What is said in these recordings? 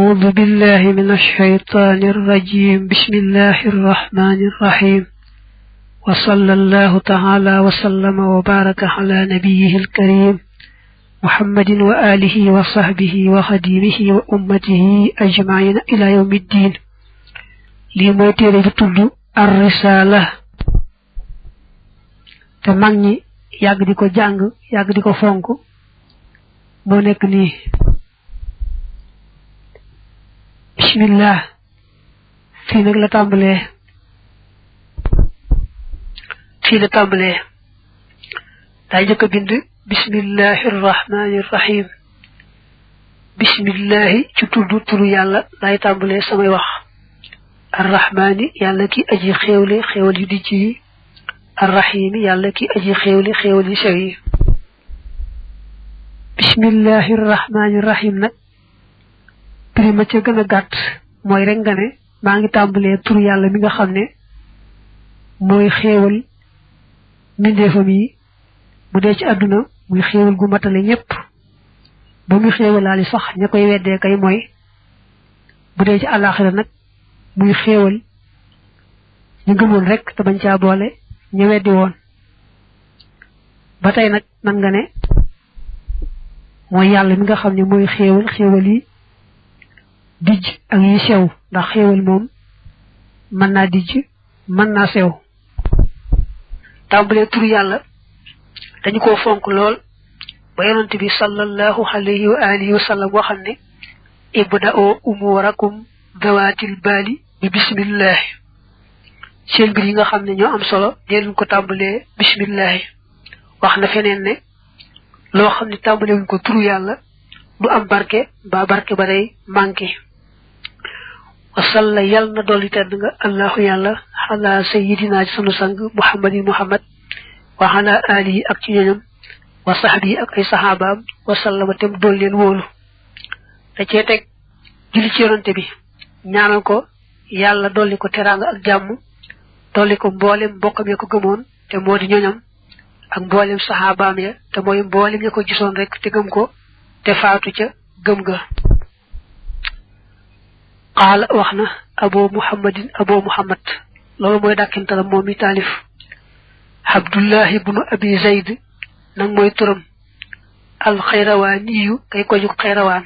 أعوذ بالله من الشيطان الرجيم بسم الله الرحمن الرحيم وصلى الله تعالى وسلم وبارك على نبيه الكريم محمد وآله وصحبه وخديمه وأمته أجمعين إلى يوم الدين لموتير بطل الرسالة تماني ياغديكو جانغ ياغديكو فونكو مونيكني bismillah fi nak la tambalé day jëk bind bismillahir rahmanir rahim bismillah ci tuddu turu yalla day tambalé samay wax arrahmani yalla ki aji xewle xewal yu di ci arrahim yalla ki aji xewle xewal yu sewi bismillahir rahmanir rahim nak prima ci gëna gatt moy rek nga ne ma ngi tambalé tur yalla mi nga xamné moy xéewal mindeefam yi bu dé ci aduna muy xéewal gu matale ñepp ba muy xéewalaali sax ñakoy wédé kay moy bu dé ci alakhirah nak muy xéewal ñu gëmul rek te bañ ca boole ñu wéddi woon ba tay nak man nga ne moy yalla mi nga xamné moy xéewal yi dij ak yi sew ndax xewal mom man na dij man na sew tambalé tur yalla dañ ko fonk lool ba yonent bi sallallahu alayhi wa alihi wa sallam waxane ibda'u umurakum dawatil bali bi bismillah seen bir yi nga xamne ñoo am solo delu ko tambalé bismillah waxna fenen ne lo xamne tambalé wuñ ko tur yalla du am barké ba barké ba day manké وصلى يالنا دولي تدنغ الله يالا على سيدنا سنو سنگ محمد وعلى آله أكتنينم وصحبه أكي صحابام وسلم تم دولين وولو تجيتك جلي تيرون تبي ñaanal ko yalla dolli ko teranga ak jamm dolli ko mbolem bokkam ya ko gëmon te modi ñoñam ak mbolem sahabaam ya te moy mbolem ya ko gisoon rek te gëm ko te faatu ca gëm ga قال وخنا ابو محمد لولو موي داكنتال مومي تالف عبد الله بن ابي زيد نك موي تورم الخيرواني كاي كو جو خيروان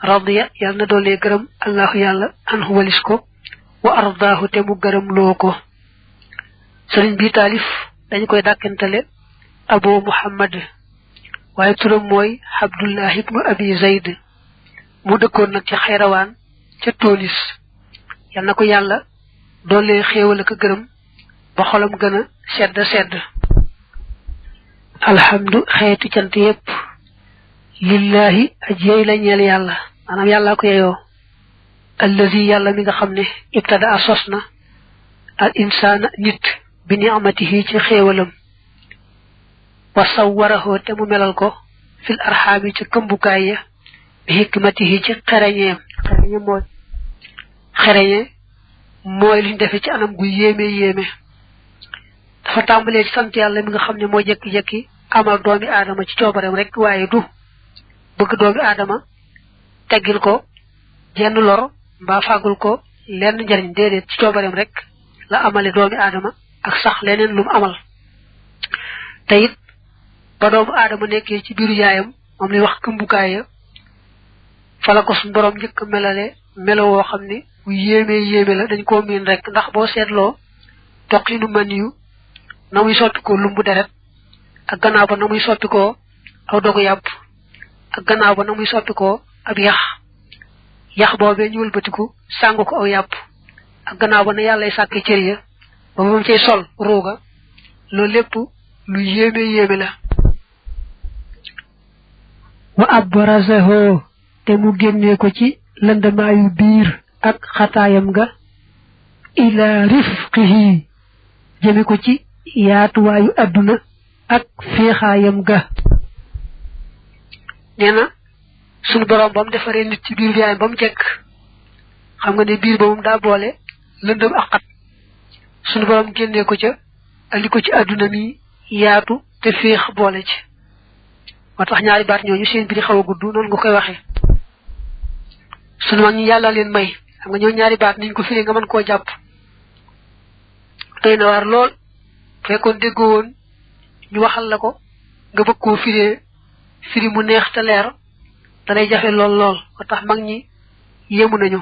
رضي يالنا دولي گرم الله يالا ان هو لسكو وارضاه تمو گرم لوكو سيرن بي تالف داني كوي داكنتال ابو محمد واي تورم موي عبد الله بن ابي زيد مو دكون نك خيروان ci tolis yalla ko yalla dolé xéewal ak gërëm ba xolam gëna sedd alhamdu xéetu cant yépp lillahi ajey la ñeel yalla manam yalla ko yeyo allazi yalla mi nga xamné ibtada asosna al insana nit bi ni'matihi ci xéewalam wa sawwarahu te mu melal ko fil arhami ci kembukaay ya bi hikmatihi ci xarañeem xereñe moy liñ defé ci anam gu yéme dafa tambalé ci sant yalla mi nga xamné mo jekki amal doomi adama ci ciobarem rek waye du bëgg doomi adama teggil ko jenn lor mba fagul ko lenn njariñ dédé ci ciobarem rek la amalé doomi adama ak sax leneen lum amal tayit ba doomu adama nekké ci biiru yaayam mom li wax kumbukaaya fala ko sun borom jëk melale melo wo xamni bu yéme la dañ ko min rek ndax bo sétlo toqinu maniyu namuy soti ko lumbu deret ak gannaaw ba namuy soti ko aw dogu yap ak gannaaw ba namuy soti ko ab yax bobé ñuul batiku sangu ko aw yap ak gannaaw ba na yalla sakki cër ya ba mom ci sol roga lo lepp lu yéme la wa abrazahu te mu génné ko ci lëndamaayu biir ak xataayam ga ila rifqihi jëme ko ci yaatuwaayu aduna ak féexaayam ga neena sunu borom bam defaree nit ci biir yaay bam jekk xam nga ne biir ba moom daa boole lëndëm ak xat sunu borom génnee ko ca andi ko ci aduna mi yaatu te féex boole ci moo tax ñaari baat ñooñu seen biir xaw a gudd noonu nga koy waxee sunu mag ñi yàlla leen may xam nga ñoo ñaari baat niñ ko firi nga mën koo jàpp doy na waar lool fekkoon déggoo woon ñu waxal la ko nga bëgg koo firi mu neex te leer danay jafe lool lool ba tax mag ñi yéemu nañu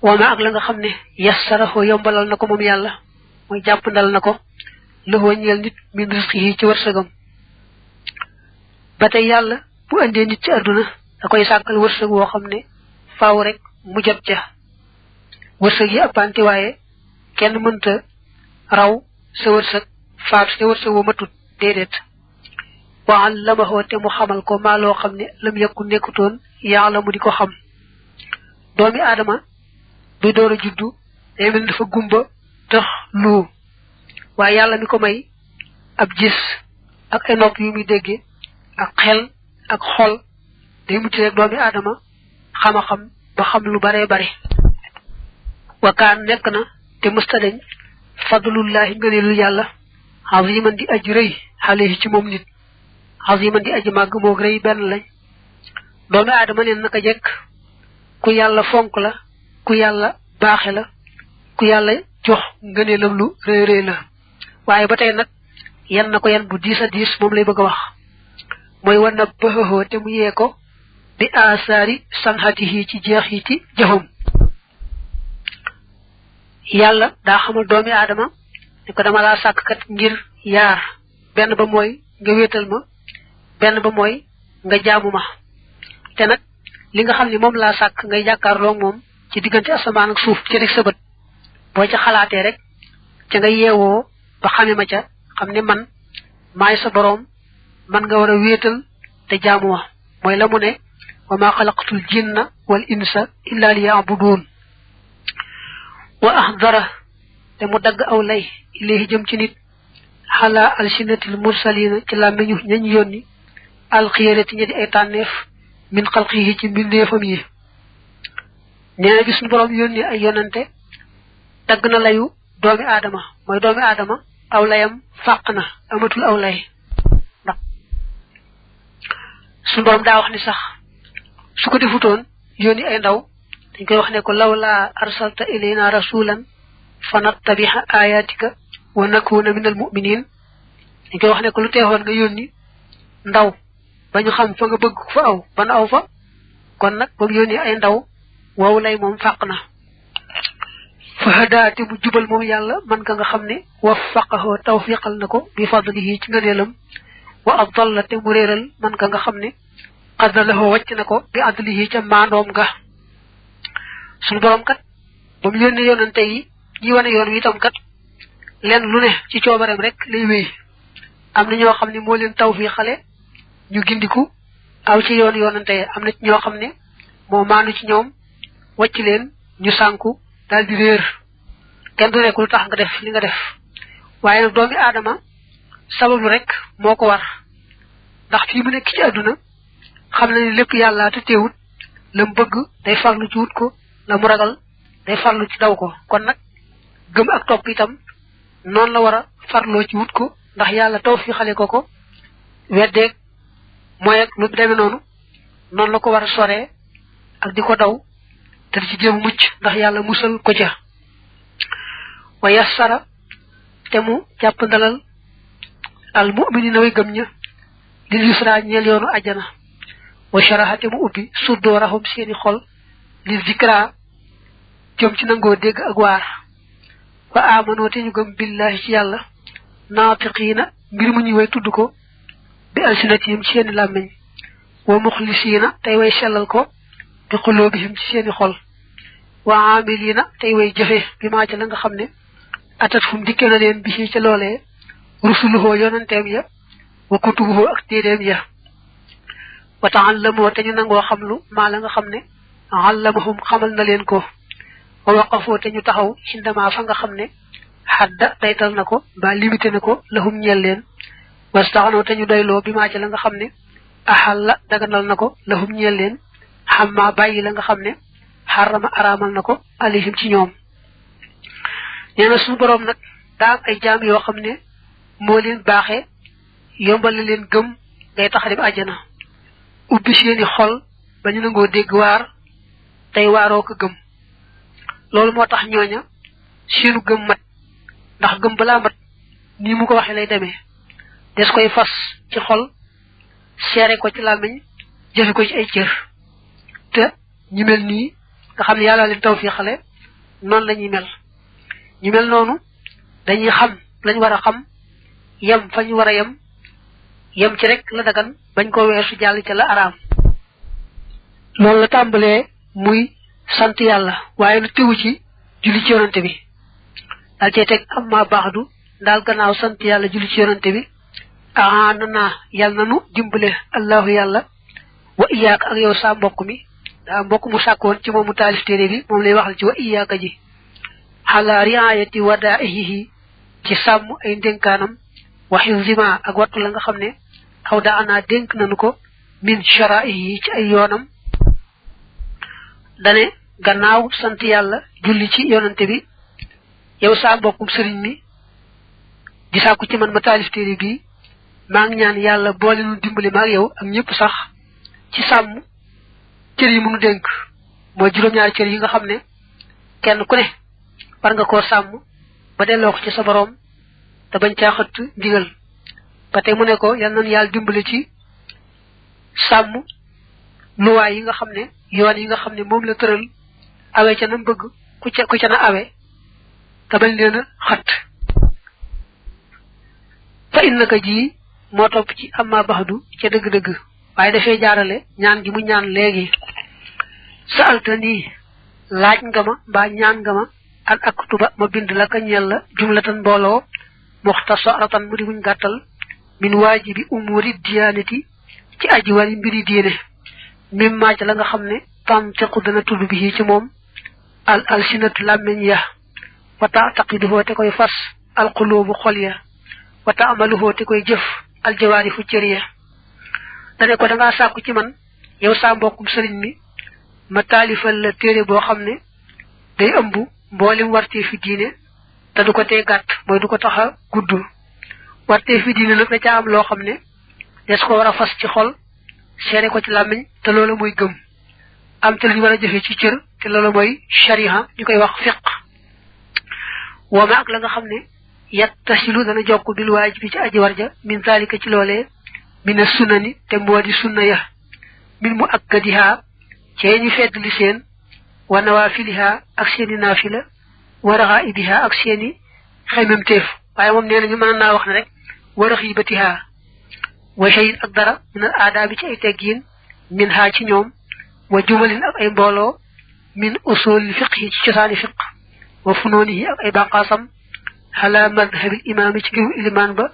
wama ak la nga xam ne yassarahu yombalal na ko moom yàlla mooy jàppandal na ko loxoo ñeel nit min risqihi ci wërsëgam ba tey yàlla bu andee nit ci àdduna da koy sàkkal wërsëg woo xam ne faaw rek mu jot ca wërsëg yi appante waaye kenn mënta raw sa wërsëg faatu te wërsëg woo matut déedéet wa allamahu te mu xamal ko maa loo xam ne lam yakku nekkutoon yàlla mu di ko xam doomi aadama buy door a juddu day mel dafa gumba tax lu waaye yàlla mi ko may ab gis ak ay nopp yu muy dégge ak xel ak xol day mucc rek doomi aadama xam-xam ba xam lu bare bare wakaan nekk na te mustadañ fadlullahi ngëneelul yàlla aziman di aji rëy xale ci moom nit aziman di aji màgg moog rëy benn lañ doomi aadama neen naka jekk ku yàlla fonk la ku yàlla baaxe la ku yàlla jox ngëneelam lu rëy rëy la waaye ba tey nag yan na ko yan bu diis a diis moom lay bëgg a wax mooy war na bëxëxoo te mu yee ko bi asaari sanxatihi ci jeex yi ci jëfam yàlla daa xamal doomi aadama ne ko dama laa sàkk kat ngir yaar benn ba mooy nga wéetal ma benn ba mooy nga jaamu ma te nag li nga xam ne moom laa sàkk ngay jàkkaarloo moom ci diggante asamaan ak suuf ci rek sa bët boo ca xalaatee rek ca nga yeewoo ba xame ma ca xam ne man maay sa boroom man nga war a wéetal te jaamu ma mooy la mu ne wa ma xalaqtul jinna wal insa illa liya'budun wa ahdara te mu dagg aw lay ilayhi jëm ci nit xala alsinatil mursalina ci làmmiñu ñañ yónni alxiyarati ña di ay tànneef min xalqihi ci mbindeefam yi nee na bi suñu borom yónni ay yonante dagg na layu doomi aadama mooy doomi aadama aw layam fàq na amatul aw lay ndax suñu borom daa wax ni sax su ko defutoon yónni ay ndaw dañ koy wax ne ko lawla arsalta ilayna rasulan fanattabiha ayatika wa nakuna minal mu'minin dañ koy wax ne ko lu teexoon nga yónni ndaw ba ñu xam fa nga bëgg fa aw ban aw fa kon nag ba mu yónni ay ndaw wow lay moom fàq na fa hadaate mu jubal moom yàlla man ka nga xam ne waffaqahu tawfiqal na ko bi fadlihi ci ngëneelam wa adalla te mu réeral man ka nga xam ne qadalahu wàcc na ko bi adlihi ca maandoom nga suñu borom kat ba mu yónni yonante yi ñi wane yoon wi itam kat leen lu ne ci coobareem rek lay wéy am na ñoo xam ne moo leen tawfiqale ñu gindiku aw ci yoon yonante am na ci ñoo xam ne moo maanu ci ñoom wàcc leen ñu sànku daal di réer kenn du nekk lu tax nga def li nga def waaye nag doomi aadama sabablu rek moo ko war ndax fii mu nekk ci àdduna xam na ne lépp yàlla te teewut la mu bëgg day farlu ci wut ko la mu ragal day farlu ci daw ko kon nag gëm ak topp itam noonu la war a farloo ci wut ko ndax yàlla taw fi xale ko weddeeg mooy ak lu demee noonu la ko war a soree ak di ko daw te ci jéem mucc ndax yàlla musal ko ca wa yassara te mu jàpp ndalal al mu'minina way gëm ña lil yusra ñeel yoonu ajjana wa sharaha te mu ubbi suddoorahum seeni xol li zikra jëm ci nangoo dégg ak waar wa amanoo te ñu gëm billahi ci yàlla naatiqiina mbir mu ñuy way tudd ko bi alsinatihim ci seeni làmmiñ wa muxlisiina tey way sellal ko bi xulóobihim ci seeni xol wa aamiliina tey way jëfe bi maa ca la nga xam ne atat fum dikke na leen bi ci ca loolee rusuluhoo yonanteem ya wa kutubuhoo ak téeréem ya wa taallamoo te ñu nangoo xam lu maa la nga xam ne allamahum xamal na leen ko wa waqafoo te ñu taxaw indama fa nga xam ne xadda daytal na ko ba limité na ko lahum ñeel leen wastaxanoo te ñu doyloo bi maa ca la nga xam ne axal la daganal na ko lahum ñeel leen xamma bàyyi la nga xam ne xarama araamal na ko alihim ci ñoom nee na suñu boroom nag daa am ay jaam yoo xam ne moo leen baaxee yombal leen gëm ngay tax dem àjjana ubbi seeni xol bañu nangoo dégg waar tey waaroo ko gëm loolu moo tax ñooña seenu gëm mat ndax gëm balaa mat nii mu ko waxee lay demee des koy fas ci xol seere ko ci làmmiñ jëfe ko ci ay cër te ñu mel nii nga xam ne yàlla leen tawfiixale noonu la ñuy mel ñu mel noonu dañuy xam lañ war a xam yem fa ñu war a yem ci rek la dagan bañ ko weesu jàll ca la araam loolu la tàmbalee muy sant yàlla waaye lu tewu ci julli ci yonante bi daal cee teg amma baaxdu daal gannaaw sant yàlla julli ci yonante bi ahanana yàlla nanu dimbale allahu yàlla wa iyaaka ak yow sa mbokk mi daa mbokk mu sàkkoon ci moom mu taalif téere bi moom lay waxal ci wa iyaaka ji xala riayati wadaihi ci sàmm ay ndénkaanam waxi zima ak wattu la nga xam ne aw da ana dénk nanu ko min sharaihi ci ay yoonam dane gannaaw sant yàlla julli ci yonante bi yow sa mbokkum sëriñ mi di sàkku ci man ma taalif téere bi maa ngi ñaan yàlla boole nu dimbali maag yow ak ñëpp sax ci sàmm cër yi mënu dénk mooy juróom-ñaari cër yi nga xam ne kenn ku ne war nga koo sàmm ba delloo ko ci sa boroom te bañ caa xëtt ndigal ba tey mu ne ko yal nañu yàlla dimbali ci sàmm luwaay yi nga xam ne yoon yi nga xam ne moom la tëral awe ca nam bëgg ku ca na awe te bañ leen a xat fa innaka ji moo topp ci amma baxdu ca dëgg-dëgg waaye dafay jaarale ñaan gi mu ñaan léegi sa alta nii laaj nga ma mbaa ñaan nga ma an aktuba ma bind la ka ñeel la jumlatan mbooloo muxtasaratan mu di muñ gàttal min waajibi umuri diyaanati ci aji wari mbiri diine mim maaj la nga xam ne tantiqu dana tudd bi ci moom al alsinatu làmmeñ ya wa taataqiduhoo te koy fas al qulubu xol ya wa taamaluhoo te koy jëf al jawaarifu cër ya dane ko dangaa sàkku ci man yow saa mbokkum sëriñ mi ma taalifal la téere boo xam ne day ëmb mboolem wartee fi diine te du ko tee gàtt mooy du ko tax a gudd wartee fi diine nag da ca am loo xam ne des ko war a fas ci xol seere ko ci làmmiñ te loolu mooy gëm am te lu ñu war a jëfe ci cër te loolu mooy shariha ñu koy wax fiq woome ak la nga xam ne yattasilu dana jokk bil waajibi ci aji warja min zalika ci loolee mina sunani te moo di sunna ya min mu akkadiha cee ñu fedd li seen wa nawaafiliha ak seeni naafila wa raxaibiha ak seeni xaymamteef waaye moom nee na ñu mën naa wax ne rek wa raxibatiha wa shay'in ak dara min al aadaabi ci ay teggiin min haa ci ñoom wa jumalin ak ay mbooloo min usul fiqhi ci cosaani fiq wa funoonihi ak ay bànqaasam ala madhabil imaami ci ngiru ilimaan ba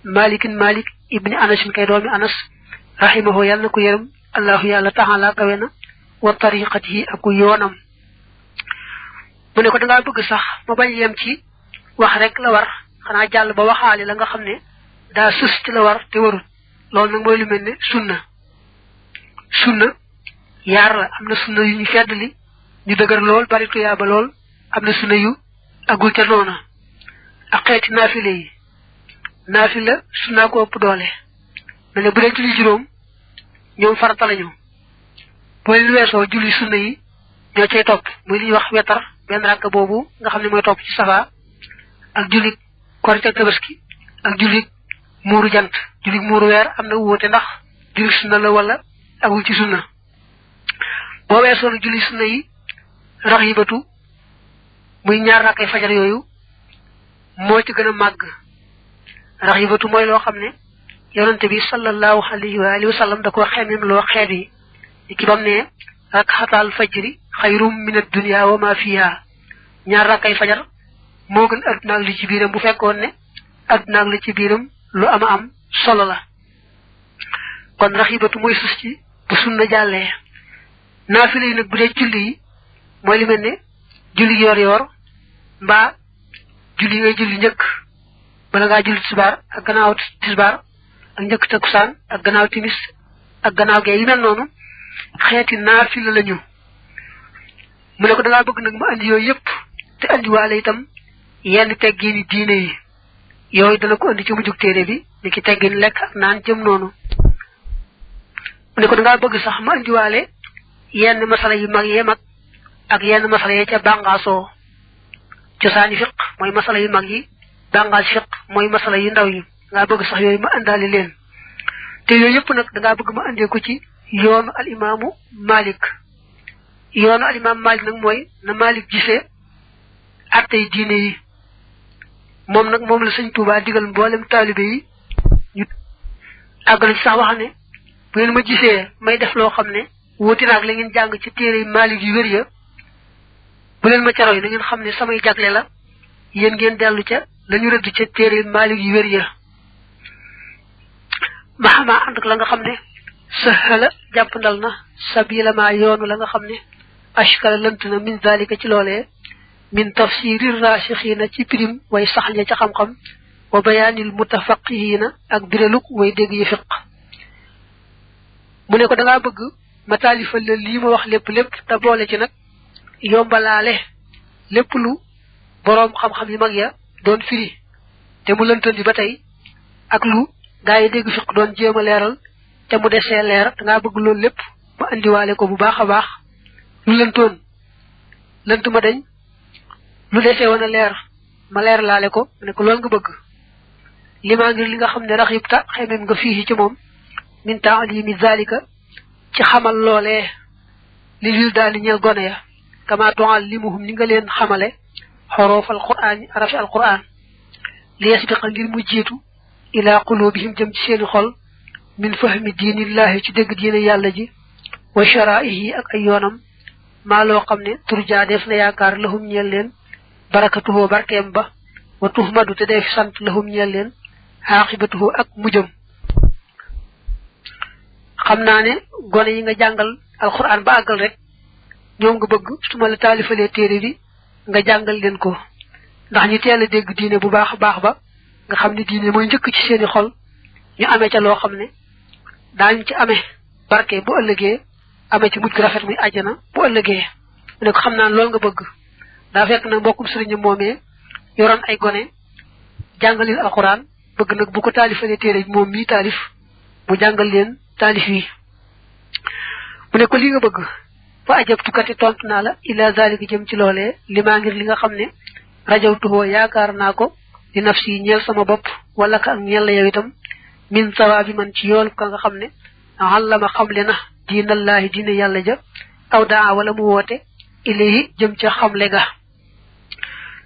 malikin malik ibni anasin kay doomi anas rahimahu yàlla na ko yërëm allahu yàlla taala kawe na wa tariqatihi ak yoonam mu ne ko dangaa bëgg sax ma bañ yem ci wax rek la war xanaa jàll ba waxaale la nga xam ne daa sës ci la war te warul loolu nag mooy lu mel ne sunna yaar la am na sunna yu ñu feddli ñu dëgër lool bari tuyaaba lool am na sunna yu agul ca noona ak xeeti naafile yi naafila sunna ko ëpp doole mel ne bu dee julli juróom ñoom farata lañu boo leen weesoo julli sunna yi ñoo cay topp muy li ñuy wax wetar benn rakk boobu nga xam ne mooy topp ci safa ak julli korite ak tabaski ak julli muuru jant julli muuru weer am na wuute ndax julli sunna la wala agul ci sunna boo weesoo nag julli sunna yi raxibatu muy ñaar rakkay fajar yooyu moo ci gën a màgg raxibatu mooy loo xam ne yonante bi sallallahu alayhi wa alihi wa sallam da ko xemem loo xeet yi di ki bam ne rakxatal fajri xayrum min ad-dunya wa ma fiha ñaar rakkay fajar moo gën adduna ak li ci biiram bu fekkoon ne adduna ak li ci biiram lu ama am solo la kon raxibatu mooy sus ci bu sunna jàllee naafile yi nag bu dee julli yi mooy li mel ne julli yor yor mbaa julli ngay julli njëkk bala ngaa julli tisbaar ak gannaaw tisbaar ak njëkk takkusaan ak gannaaw timis ak gannaaw gee yi mel noonu xeeti naafila lañu mu ne ko dangaa bëgg nag ma andi yooyu yëpp te andiwaale itam yenn teggiini diine yi yooyu dana ko andi ci mujjug téere bi ni ki teggin lekk ak naan jëm noonu mu ne ko dangaa bëgg sax ma andiwaale yenn masala yu mag yee mag ak yenn masala yi ca bàngaasoo cosaani fiq mooy masala yu mag yi bàngaas fiq mooy masala yu ndaw yi nga bëgg sax yooyu ma àndaale leen te yooyu yëpp nag dangaa bëgg ma andee ko ci yoonu al imaamu Malik yoonu al imaamu Malik nag mooy na Malik gisee attey diine yi moom nag moom la sëñ Tuubaa digal mboolem taalibe yi ñu àggale ci sax wax ne bu ngeen ma gisee may def loo xam ne wuti naag la ngeen jàng ci téere Malik yu wér ya bu leen ma ca roy na ngeen xam ne samay jagle la yéen ngeen dellu ca la ñu rëdd ca téere Malik yu wér ya maxamaa ànd ak la nga xam ne sahala jàppandal na sabila ma yoonu la nga xam ne ashkala lënt na min zalika ci loolee min tafsiri rasixiina ci pirim way sax ña ca xam-xam wa bayaanil mutafaqihiina ak biraluk way dégg yi fiq mu ne ko dangaa bëgg ma taalifal la lii ma wax lépp te boole ci nag yombalaale lépp lu boroom xam-xam yi mag ya doon firi te mu lëntandi ba tey ak lu gaa yi dégg fiq doon jéem a leeral te mu desee leer dangaa bëgg loolu lépp ma andiwaale ko bu baax a baax lu lëntoon lënt ma dañ lu desee woon a leer ma leer laale ko ne ko loolu nga bëgg limaa ngir li nga xam ne rax yëpp ta xemem nga fii ci moom min taalimi zalika ci xamal loolee li wil daal ñeel gone ya kama tuallimuhum ni nga leen xamale xoroof alquran yi arafi alquran li yasbiqa ngir mu jiitu ila qulubihim jëm ci seeni xol min fahmi diinillahi ci dégg diine yàlla ji wa sharaihi ak ay yoonam maa loo xam ne turjaa def na yaakaar lahum ñeel leen barakatuhu barkeem ba wa tuhmadu te def sant lahum ñeel leen aqibatuhu ak mujjam xam naa ne gone yi nga jàngal alquran ba àggal rek ñoom nga bëgg su ma la taalifalee téere bi nga jàngal leen ko ndax ñu teel a dégg diine bu baax a baax ba nga xam ne diine mooy njëkk ci seeni xol ñu amee ca loo xam ne daañu ci amee barke bu ëllëgee amee ci mujj gu rafet muy àjjana bu ëllëgee mu ne ko xam naa loolu nga bëgg daa fekk nag mbokkum sëriñam moomee yoroon ay gone jàngalil alquran bëgg nag bu ko taalifalee téere bi moom mii taalif mu jàngal leen taalif yi mu ne ko li nga bëgg fa ajabtukati tontu naa la ila zalika jëm ci loolee limaa ngir li nga xam ne rajawtuhoo yaakaar naa ko di nafsi ñeel sama bopp wala ka ak ñeel la yow itam min sawaabi man ci yool ka nga xam ne allama xamle na diinallaahi diine yàlla ja aw daa wala mu woote ilayhi jëm ca xamle ga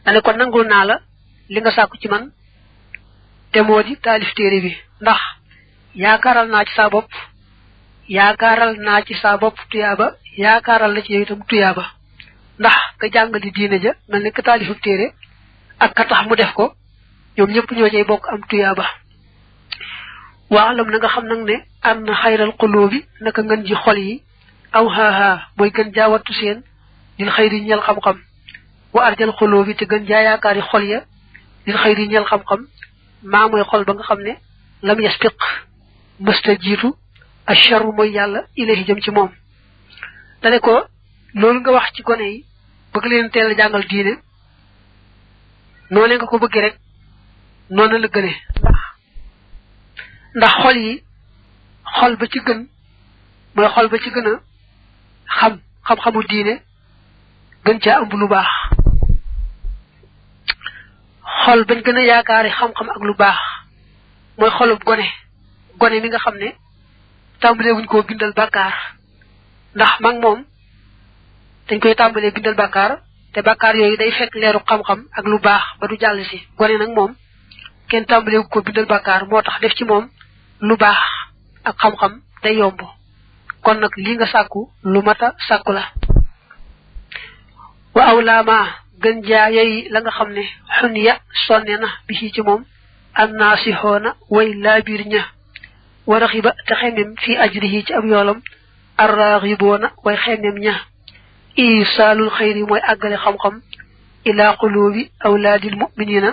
dane ko nangul naa la li nga sàkku ci man te moo di taalif téere bi ndax yaakaaral naa ci saa bopp tuyaaba yaakaaral la ci yow itam tuyaaba ndax ka jàngali diine ja mel ni ka taalifu téere ak ka tax mu def ko ñoom ñëpp ñoo cay bokk am tuyaaba waalam na nga xam nag ne am na xayral qulubi naka ngën ji xol yi aw haha mooy gën jaa wattu seen lil xayri ñeel xam-xam wa arjal qulubi te gën jaa yaakaari xol ya lil xayri ñeel xam-xam maa mooy xol ba nga xam ne lam yaspiq mësta jiitu asharu mooy yàlla ilahi jëm ci moom dane ko loolu nga wax ci gone yi bëgg leen teel a jàngal diine noone nga ko bëggee rek noonu la gëne ndax xol yi xol ba ci gën mooy xol ba ci gën a xam-xamu diine gën caa ëmb lu baax xol bañ gën a yaakaari xam-xam ak lu baax mooy xolub gone mi nga xam ne tàmbalee wuñ koo bindal bàkkaar ndax mag moom dañ koy tàmbalee bindal bàkkaar te bàkkaar yooyu day fekk leeru xam-xam ak lu baax ba du jàll si gone nag moom kenn tàmbalee wu ko bindal bàkkaar moo tax def ci moom lu baax ak xam-xam day yomb kon nag lii nga sàkku lu mata sàkku la wa aw laama gën jaa yey la nga xam ne xun ya sonne na bi ci moom an naasixoona way laabiir ña wa raxiba te xemem fii ajrihi ci ab yoolam arraxiboona way xemem ña isaalul xayri mooy àggale xam-xam ila qulubi awlaadil muminina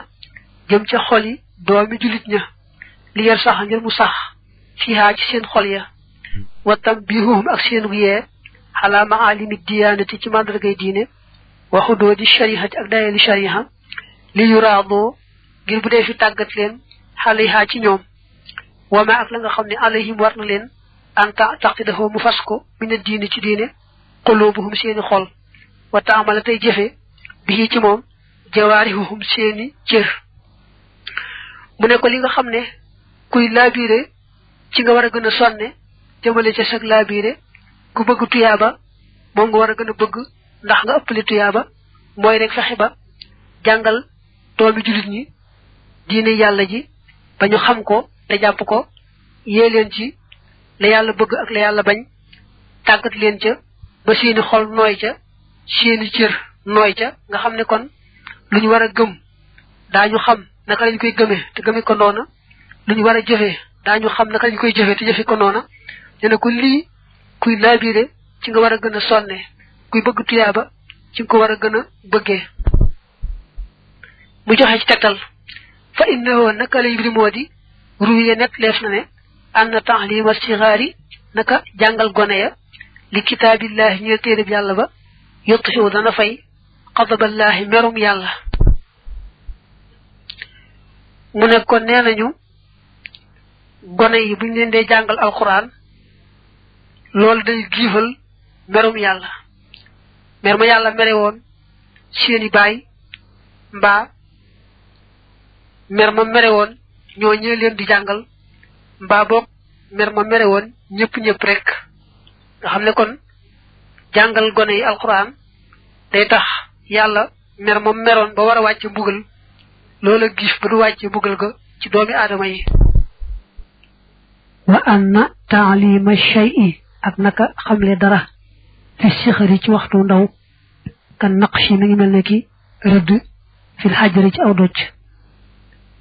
jëm ca xol yi doomi julit ña li yar sax ngir mu sax fiihaa ci seen xol ya wa tambihuhum ak seen yee xalaa maalimi diyaanati ci màndargay diine wa xudoodi sharihati ak dayali shariha li yuraadoo ngir bu dee fi tàggat leen xalihaa ci ñoom wama ak la nga xam ne alayhim war na leen anta taxti dafa mu fas ko mina diine ci diine qulubuhum seeni xol wa ta'amala tay jëfé bi ci mom jawarihum seeni cër mu ne ko li nga xamne kuy labiré ci nga wara gëna sonné jëmele ci sak labiré ku bëgg tuyaba mo nga wara gëna bëgg ndax nga ëppali tuyaba moy rek fexé ba jangal doomi julit ñi diine yalla ji bañu xam ko te japp ko yé leen ci la yalla bëgg ak la yalla bañ tagat leen ca ba seeni xol noy ca seeni cër noy ca nga xamne kon luñu wara gëm dañu xam naka lañ koy gëmé te gëmé ko nona luñu wara jëfé dañu xam naka lañ koy jëfé te jëfé ko nona dina ko li kuy labiré ci nga wara gëna sonné kuy bëgg tuyaba ci ko wara gëna bëggé mu joxe ci tektal fa innahu naka lay bi modi ruwiye net leef na ne anna ta'lima sighari naka jangal gone ya li kitabillahi ñe téré bi yalla ba yottu dana fay qadaballahi merum yalla mu ne ko nenañu gone yi buñ leen dé jangal alquran lol day gifal merum yalla mer ma yalla mere won seeni bay mba mer ma mere won ñoo ñe leen di jangal mba bok mer ma mere won ñepp ñepp rek nga xamne kon jangal gone yi alquran day tax yalla mer ma meron ba wara wacc mbugal lola gif bu wacc mbugal ga ci doomi adama yi wa anna ta'lima shay'i ak naka xamle dara fi sikhari ci waxtu ndaw kan naqshi mi ngi melne ki rëdd fil hajri ci aw docc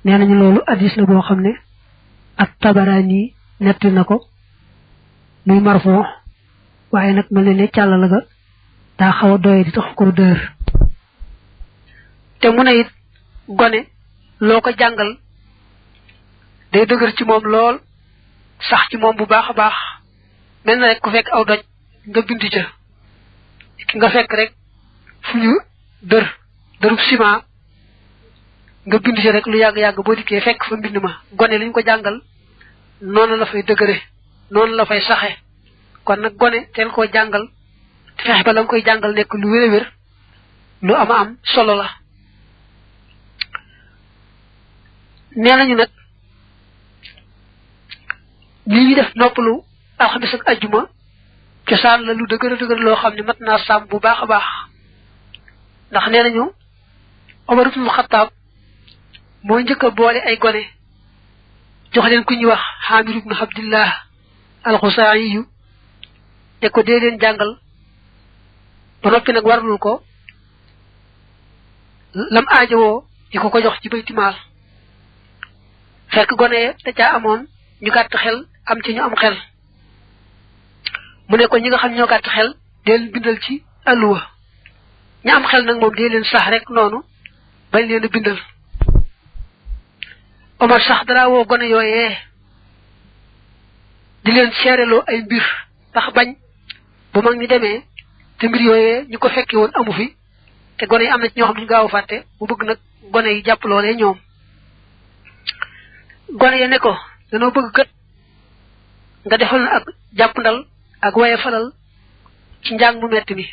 nenañu lolu hadith la bo xamne at tabarani netti nako muy marfu waye nak melne ne cyalla ga da xawa doy di tax ko deur te muna it gone loko jangal day deugar ci mom lol sax ci mom bu baaxa baax melna rek ku fekk aw doj nga bindi ca ki nga fekk rek fuñu dërub ciment nga bindi ca rek lu yag yag bo diké fekk fa mbind ma gone liñ ko jangal non la fay deugere non la fay saxé kon nak gone tel ko jangal fex ba lang koy jangal nek lu wér lu am solo la nenañu nak li def noppalu alxamis ak aljuma cosaan la lu dëgër loo xam ne mat naa sàmm bu baax a baax ndax nee nañu Omar ibn Khattab moo njëkk a boole ay gone jox leen ku ñuy wax Hamir ibn Abdillah al-Khusaayi te ko dee leen jàngal ba noppi nag warlul ko lam aajowoo di ko jox ci baytimaal fekk gone te caa amoon ñu gàtt xel am ci ñu am xel mu ne ko ñi nga xam ñoo gàtt xel deel bindal ci alluwa ñi am xel nag moom dee leen sax rek noonu bañ leen a bindal Omar sax dara woo gone yooyee di leen seereloo ay mbir ndax bañ bu mag ñi demee te mbir yooyee ñu ko fekke woon amu fi te gone yi am na ci ñoo xam ne gaaw fàtte bu bëgg nag gone yi jàpp loolee ñoom gone yi ne ko danoo bëgg kat nga defal na ak jàppandal ak waye falal ci njàng mu metti mi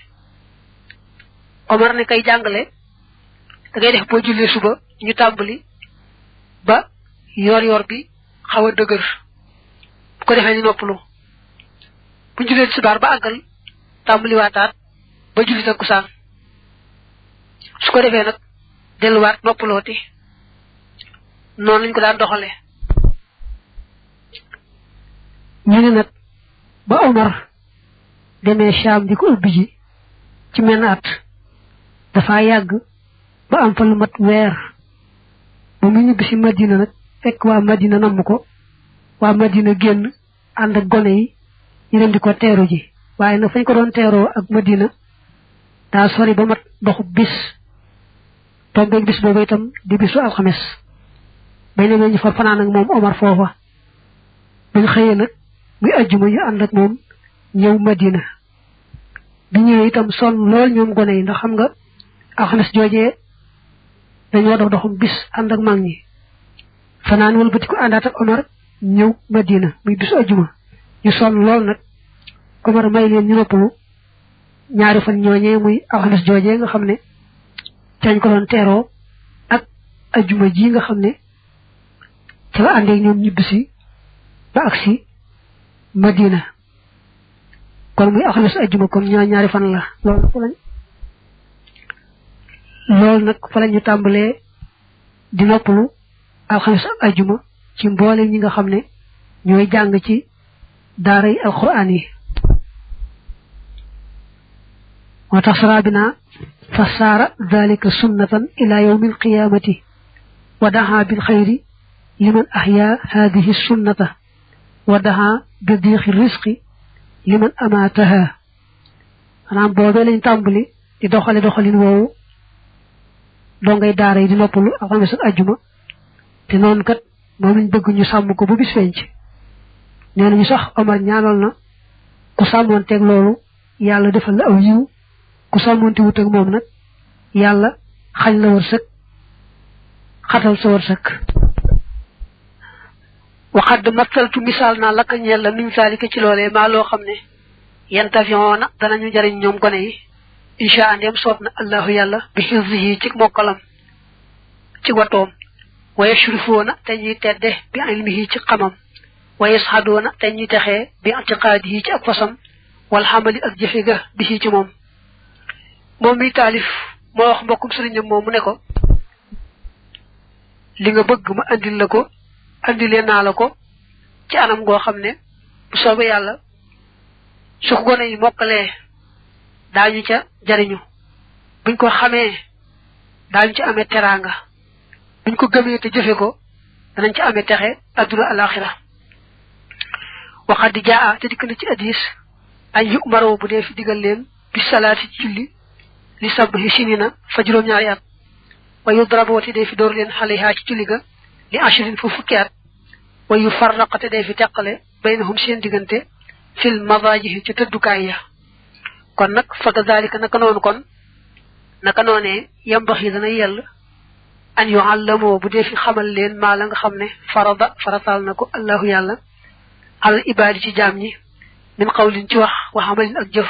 Omar ne kay jàngale da ngay def boo jullee suba ñu tàmbali ba yor bi xaw a dëgër bu ko defee ni noppalu bu jullee subaar ba àggal tàmbali waataat ba julli takkusaan su ko defee nag delluwaat noppalooti noonu lañ ko daan doxalee ñu ne nag ba Omar demee Sham di ko ubbi ji ci menn at dafa yàgg ba am fa lu mat weer ba mu ñibbi si Madina nag fekk waa Madina namm ko waa Madina génn ànd ak gone yi ñu dem di ko teeru ji waaye nag fañ ko doon teeroo ak Madina daa sori ba mat doxu bis tombeeg bis boobu itam di bisu alxames bañ ne ñu fa fanaan ak moom Omar foofa bañ xëyee nag muy ajjuma ñu ànd ak moom ñëw Madina bi ñëwee itam sonn lool ñoom gone yi ndax xam nga alxames joojee dañoo doxum bis ànd ak mag ñi fanaan wala bëti ko àndaat ak Omar ñëw Madina muy bisu ajjuma ñu sonn lool nag Omar may leen ñu noppalu ñaari fan ñooñee muy alxames joojee nga xam ne cañ ko doon teeroo ak ajjuma ji nga xam ne ci la àndeeg ñoom ñibbisi ba agsi Madina kon muy alxames ajjuma kon ñaari fan la loolu nag fa lañu tàmbalee di noppalu alxames ak ajjuma ci mboole ñi nga xam ne ñooy jàng ci daaray alquran yi moo tax sarabina fa saara dalika sunnatan ila yawmi alqiyamati wa daha bil xayri liman ahya hadihi sunnata wa daha bi diixi risqi liman amaataha maanaam boobee lañ tàmbali di doxalin woowu doo ngay daara yi di noppalu alxames ak ajjuma te noonu kat moom lañ bëgg ñu sàmm ko bu bis feeñ ci nee nañu sax Omar ñaanal na ku sàmmoonteeg loolu yàlla defal la aw yiw ku sàmmoonte wut ak moom nag yàlla xañ la wërsëg xatal sa wërsëg waxadd mattaltu misaal naa lakka ñeel la min saalika ci loolee maa loo xam ne yantafiyoona danañu jariñ ñoom gone yi insha andem soob na allahu yàlla bi xifzihi ci mokkalam ci watoom wa yashrifuuna te ñuy tedde bi ilmihi ci xamam wa yashaduuna te ñuy texee bi i'tiqaadihi ci ak fasam wal xamali ak jëfe ga bi ci moom mi taalif moo wax mbokkum sëriñam moom mu ne ko li nga bëgg ma andil la ko andilee naa la ko ci anam goo xam ne bu soobee yàlla su ko gone yi mokkalee daañu ca jariñu buñ ko xamee daañu ci amee teraanga buñ ko gëmee te jëfe ko danañ ci amee texe adduna alaxira waxat di jaa te dikk na ci hadis ay yu maroo bu dee fi digal leen bi salaati ci julli li sabhi sinina fa juróom-ñaari at wa yu draboo te dee fi door leen xaleha ci julli ga li ashrin fu fukki at wa yu farraqa te dee fi teqale baynahum seen diggante fil madaajihi ci tëddukaay ya kon nag fa kadalika naka noonee yambax yi dana yell an yuallamoo bu dee fi xamal leen maa la nga xam ne farataal na ko allahu yàlla al ibaadi ci jaam ñi min qawlin ci wax wa amalin ak jëf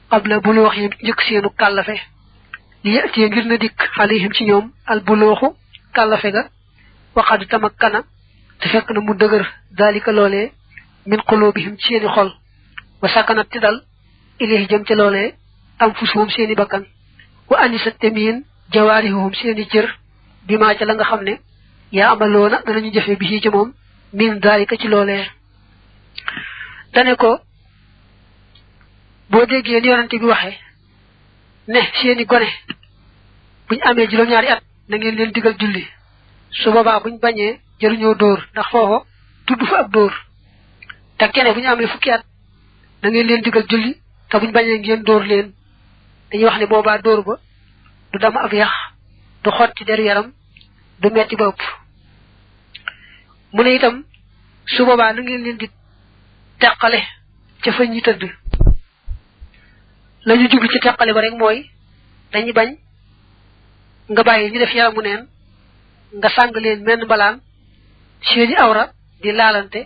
qabla buloox yi njëkk seenu kàllafe li yatiye ngir na dikk alayhim ci ñoom al bulooxu kàllafe ga waxad tamakkana te fekk na mu dëgër dalika loolee min qulubihim ci seeni xol wa sakanat ti dal ilayhi jëm ca loolee am fusuhum seeni bakkan wa anisat temiin jawaarihum seeni cër bi maa ca la nga xam ne yaa amaloona danañu jëfe bi ci moom min dalika ci loolee dane ko boo déggee ni yonante bi waxe ne seeni gone buñ amee juróom-ñaari at na ngeen leen digal julli su boobaa buñ bañee jëruñoo dóor ndax foofa tudd fa ab dóor te kene buñu amee fukki at na ngeen leen digal julli te buñ bañee ngeen dóor leen dañuy wax ne boobaa dóor ba du dama ab yax du xotti deru yaram du metti ba ëpp mu ne itam su boobaa na ngeen leen di teqale ca fa ñi tëdd lañu jublu ci teqale ba rek mooy dañuy bañ nga bàyyi ñu def yaramu neen nga sàng leen menn mbalaan seeni awra di laalante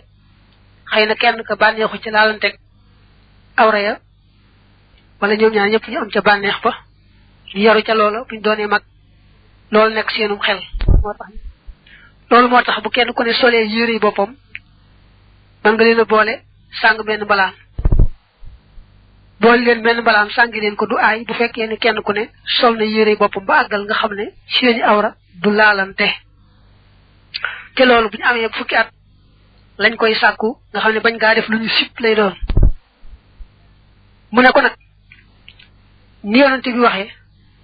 xëy na kenn ka bànneexu ci laalanteeg awra ya wala ñoom ñaar ñëpp ñu am ca bànneex ba ñu yaru ca loola buñ doonee mag loolu nekk seenum xel moo tax bu kenn ku ne solee yére yi boppam man nga leen a boole sàng benn mbalaan boole leen benn mbalaan sàngi leen ko du aay bu fekkee ne kenn ku ne sol na yére yi boppam ba àggal nga xam ne seeni awra du laalante te loolu bu ñu amee fukki at lañ koy sàkku nga xam ne bañ ngaa def lu ñu sip lay doon mu ne ko nag ni yonante bi waxee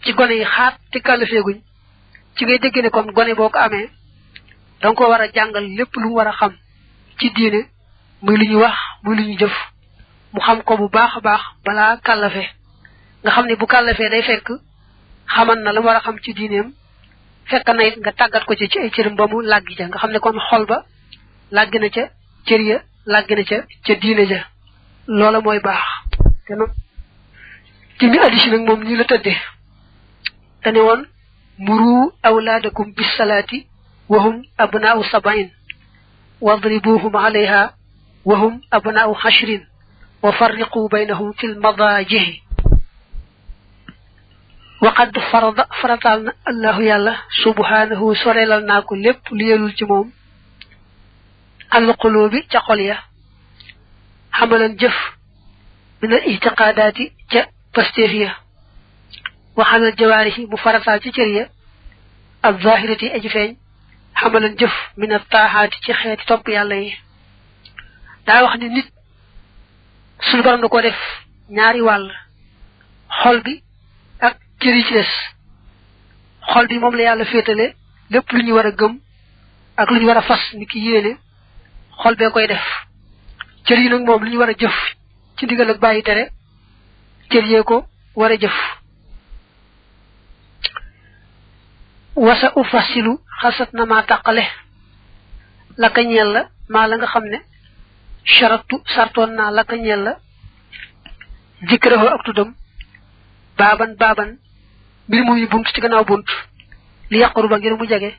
ci gone yi xaat te kàllafeeguñ ci ngay dégg ne kon gone boo ko amee danga ko war a jàngal lépp lu mu war a xam ci diine muy lu ñu wax muy lu ñu jëf mu xam ko bu baax a baax balaa kàllafe nga xam ne bu kàllafee day fekk xaman na la mu war a xam ci diineem fekk na it nga tàggat ko ci ay cëram ba mu làggi ja nga xam ne kon xol ba làggi na ca cër ya làggi na ca diine ja loola mooy baax te nag ci mi addisi nag moom nii la tëddee te ne woon muru awlaadakum bis salaati wahum abnaau sabain wadribuhum alayha wahum abnaau hashrin wa farriqu baynahum fil madaajihi وقد فرض فرطالنا الله يالا سبحانه سوريلال ناكو لب ليلول ci mom al qulubi ci xol ya xamalan jëf min al i'tiqadati ci pastefiya wa xamal jawarihi mu faratal ci cër ya al zahirati aji feñ xamalan jëf min al taahati ci xeeti top yàlla yi daa wax ni nit suñu borom da ko def ñaari wàll xol bi ak cër yi ci des xol bi moom la yàlla féetale lépp lu ñu war a gëm ak lu ñu war a fas ni ki yéene xol bee koy def cër yi nag moom lu ñu war a jëf ci ndigal ak bàyyi tere cër yee ko war a jëf wasa ufasilu xasat na maa tàqale la ka ñeel la maa la nga xam ne sharatu sartoon naa la ka ñeel la zikrahu ak tuddam baaban mbir muy bunt ci gannaaw bunt li yaqru ba ngir mu jege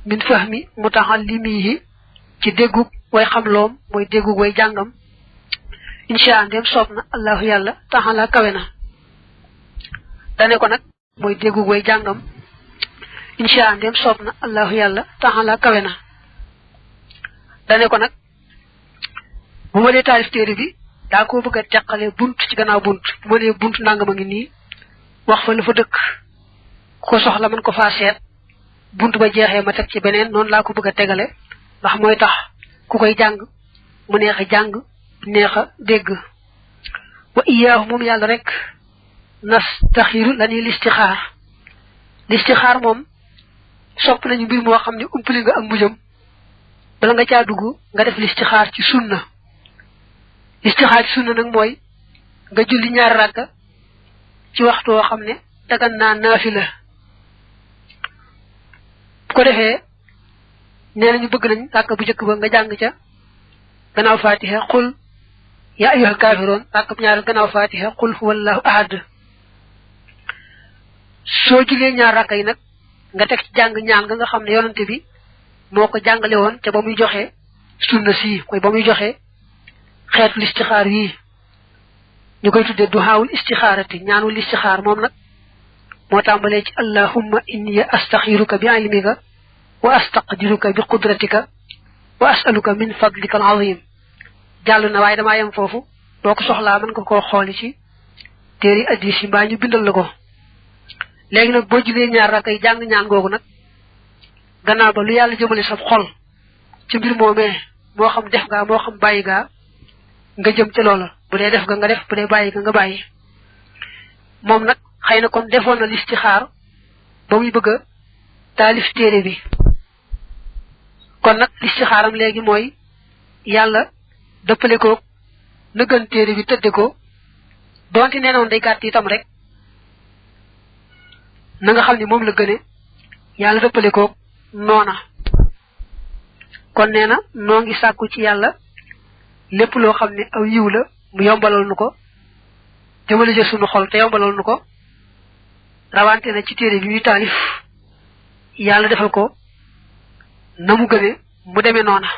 min fahmi mutahallimihi ci déggug way xam loom mooy déggug way jàngam insha Allah ndem soob na allahu yàlla taxala kawe na dane ko nag mooy déggug way jàngam insha Allah ndem soob na allahu yàlla taxala kawe na dane ko nag bu ma dee taalif téere bi daa ko bëgg a teqale bunt ci gannaaw bunt bu ma dee bunt nangam a ngi nii wax fa la fa dëkk ko soxla man ko faa seet bunt ba jeexee ma teg ci beneen noonu laa ko bëgg a tegale ndax mooy tax ku koy jàng mu neex a jàng neex a dégg wa iyaahu moom yàlla rek nastaxiru la ñuy listixaar moom sopp nañu mbir moo xam ne umpali nga ak mujjam bala nga caa dugg nga def listixaar ci sunna nag mooy nga julli ñaari rakka ci waxtu woo xam ne dagan naa naafila bu ko defee nee nañu bëgg nañ rakka bu njëkk ba nga jàng ca gannaaw fatiha qul ya ayyuhal kaafiroon rakka bu ñaareel gannaaw fatiha qul huwallahu ahad soo julee ñaar rakka yi nag nga teg ci jàng ñaan nga xam ne yonante bi moo ko jàngale woon ca ba muy joxe sunna si mooy ba muy joxe xeetu listixaar yi ñu koy tuddee duhaawul istixaarati ñaanul istixaar moom nag moo tàmbalee ci allahumma inni astaxiruka bi ilmika wa astaqdiruka bi qudratika wa asaluka min fadlika al azim jàll na waaye damaa yem foofu boo ko soxlaa mën nga koo xooli ci téeri addis yi mbaa ñu bindal la ko léegi nag boo julee ñaar rakk yi jàng ñaan googu nag gannaaw ba lu yàlla jëmale sa xol ci mbir moomee moo xam def gaa moo xam bàyyi gaa nga jëm ci loola bu dee def nga def bu dee bàyyi nga bàyyi moom nag xëy na kon defoon na listixaar ba muy bëgg a taalif téere bi kon nag listixaaram léegi mooy yàlla dëppale ko na gën téere bi tëdde ko donte nee noon day gàtt itam rek na nga xam ne moom la gëne yàlla dëppale ko noona kon nee na noo ngi sàkku ci yàlla lépp loo xam ne aw yiw la mu yombalal nu ko jëmale ja sunu xol te yombalal nu ko rawante na ci téere bi ñuy taalif yàlla defal ko na mu gëne mu demee noona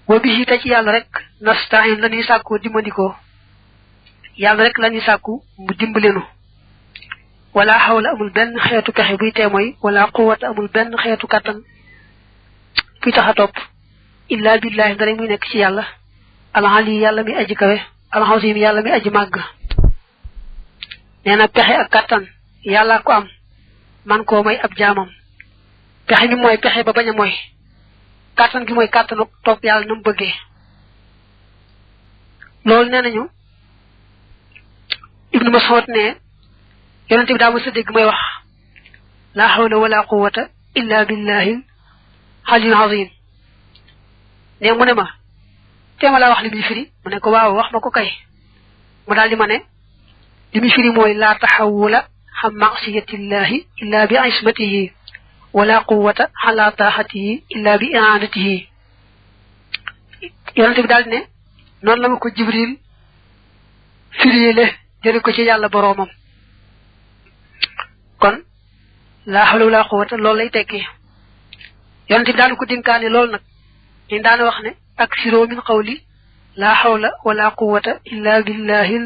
wa bi te ci yàlla rek nastain la ñuy sàkku dimbandikoo yàlla rek la ñuy sàkku mu dimbalenu wala xawla amul benn xeetu pexe buy teemoy wala quwwata amul benn xeetu kàttan buy tax a topp illa billahi dara muy nekk ci yàlla alxali yàlla mi aji kawe alxasim yàlla mi aji màgg nee na pexe ak kàttan yàlla ko am man koo may ab jaamam pexe mi mooy pexe ba bañ a mooy kàttan gi mooy kàttanu topp yàlla na mu bëggee loolu nee nañu ibnu Mas'ud ne yonente bi daa ma sa dégg may wax la hawla wala quwwata illa billahi aliyul azim ne mu ne ma téema laa wax li muy firi mu ne ko waaw wax ma ko kay mu daal di ma ne li muy firi mooy la taxawula xam masiyatillahi illa bi ismatihi wala quwwata ala taxatihi illa bi i'anatihi yonente bi daal di ne noonu la ma ko jibril firiile jëri ko ci yàlla boroomam kon la hawla wala quwwata loolu lay tekki yonente bi daal ko dénkaane loolu nag ñu daana wax ne aksiro min qawli la hawla wala quwwata illa billahi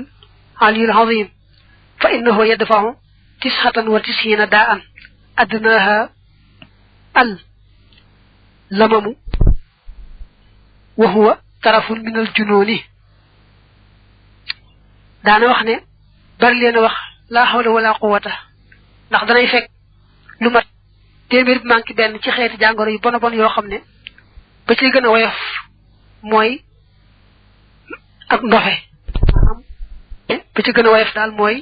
aliyul azim fa innahu yadfa'u tis'atan wa tis'ina da'an adnaha al lamamu wa huwa tarafun min al jununi daana wax ne bari leen wax la hawla wala quwwata ndax danay fekk lu mat téeméer bi manki benn ci xeeti jàngoro yu bon bon yoo xam ne ba ci gën a woyof mooy ak ndofe ba ci gën a woyof daal mooy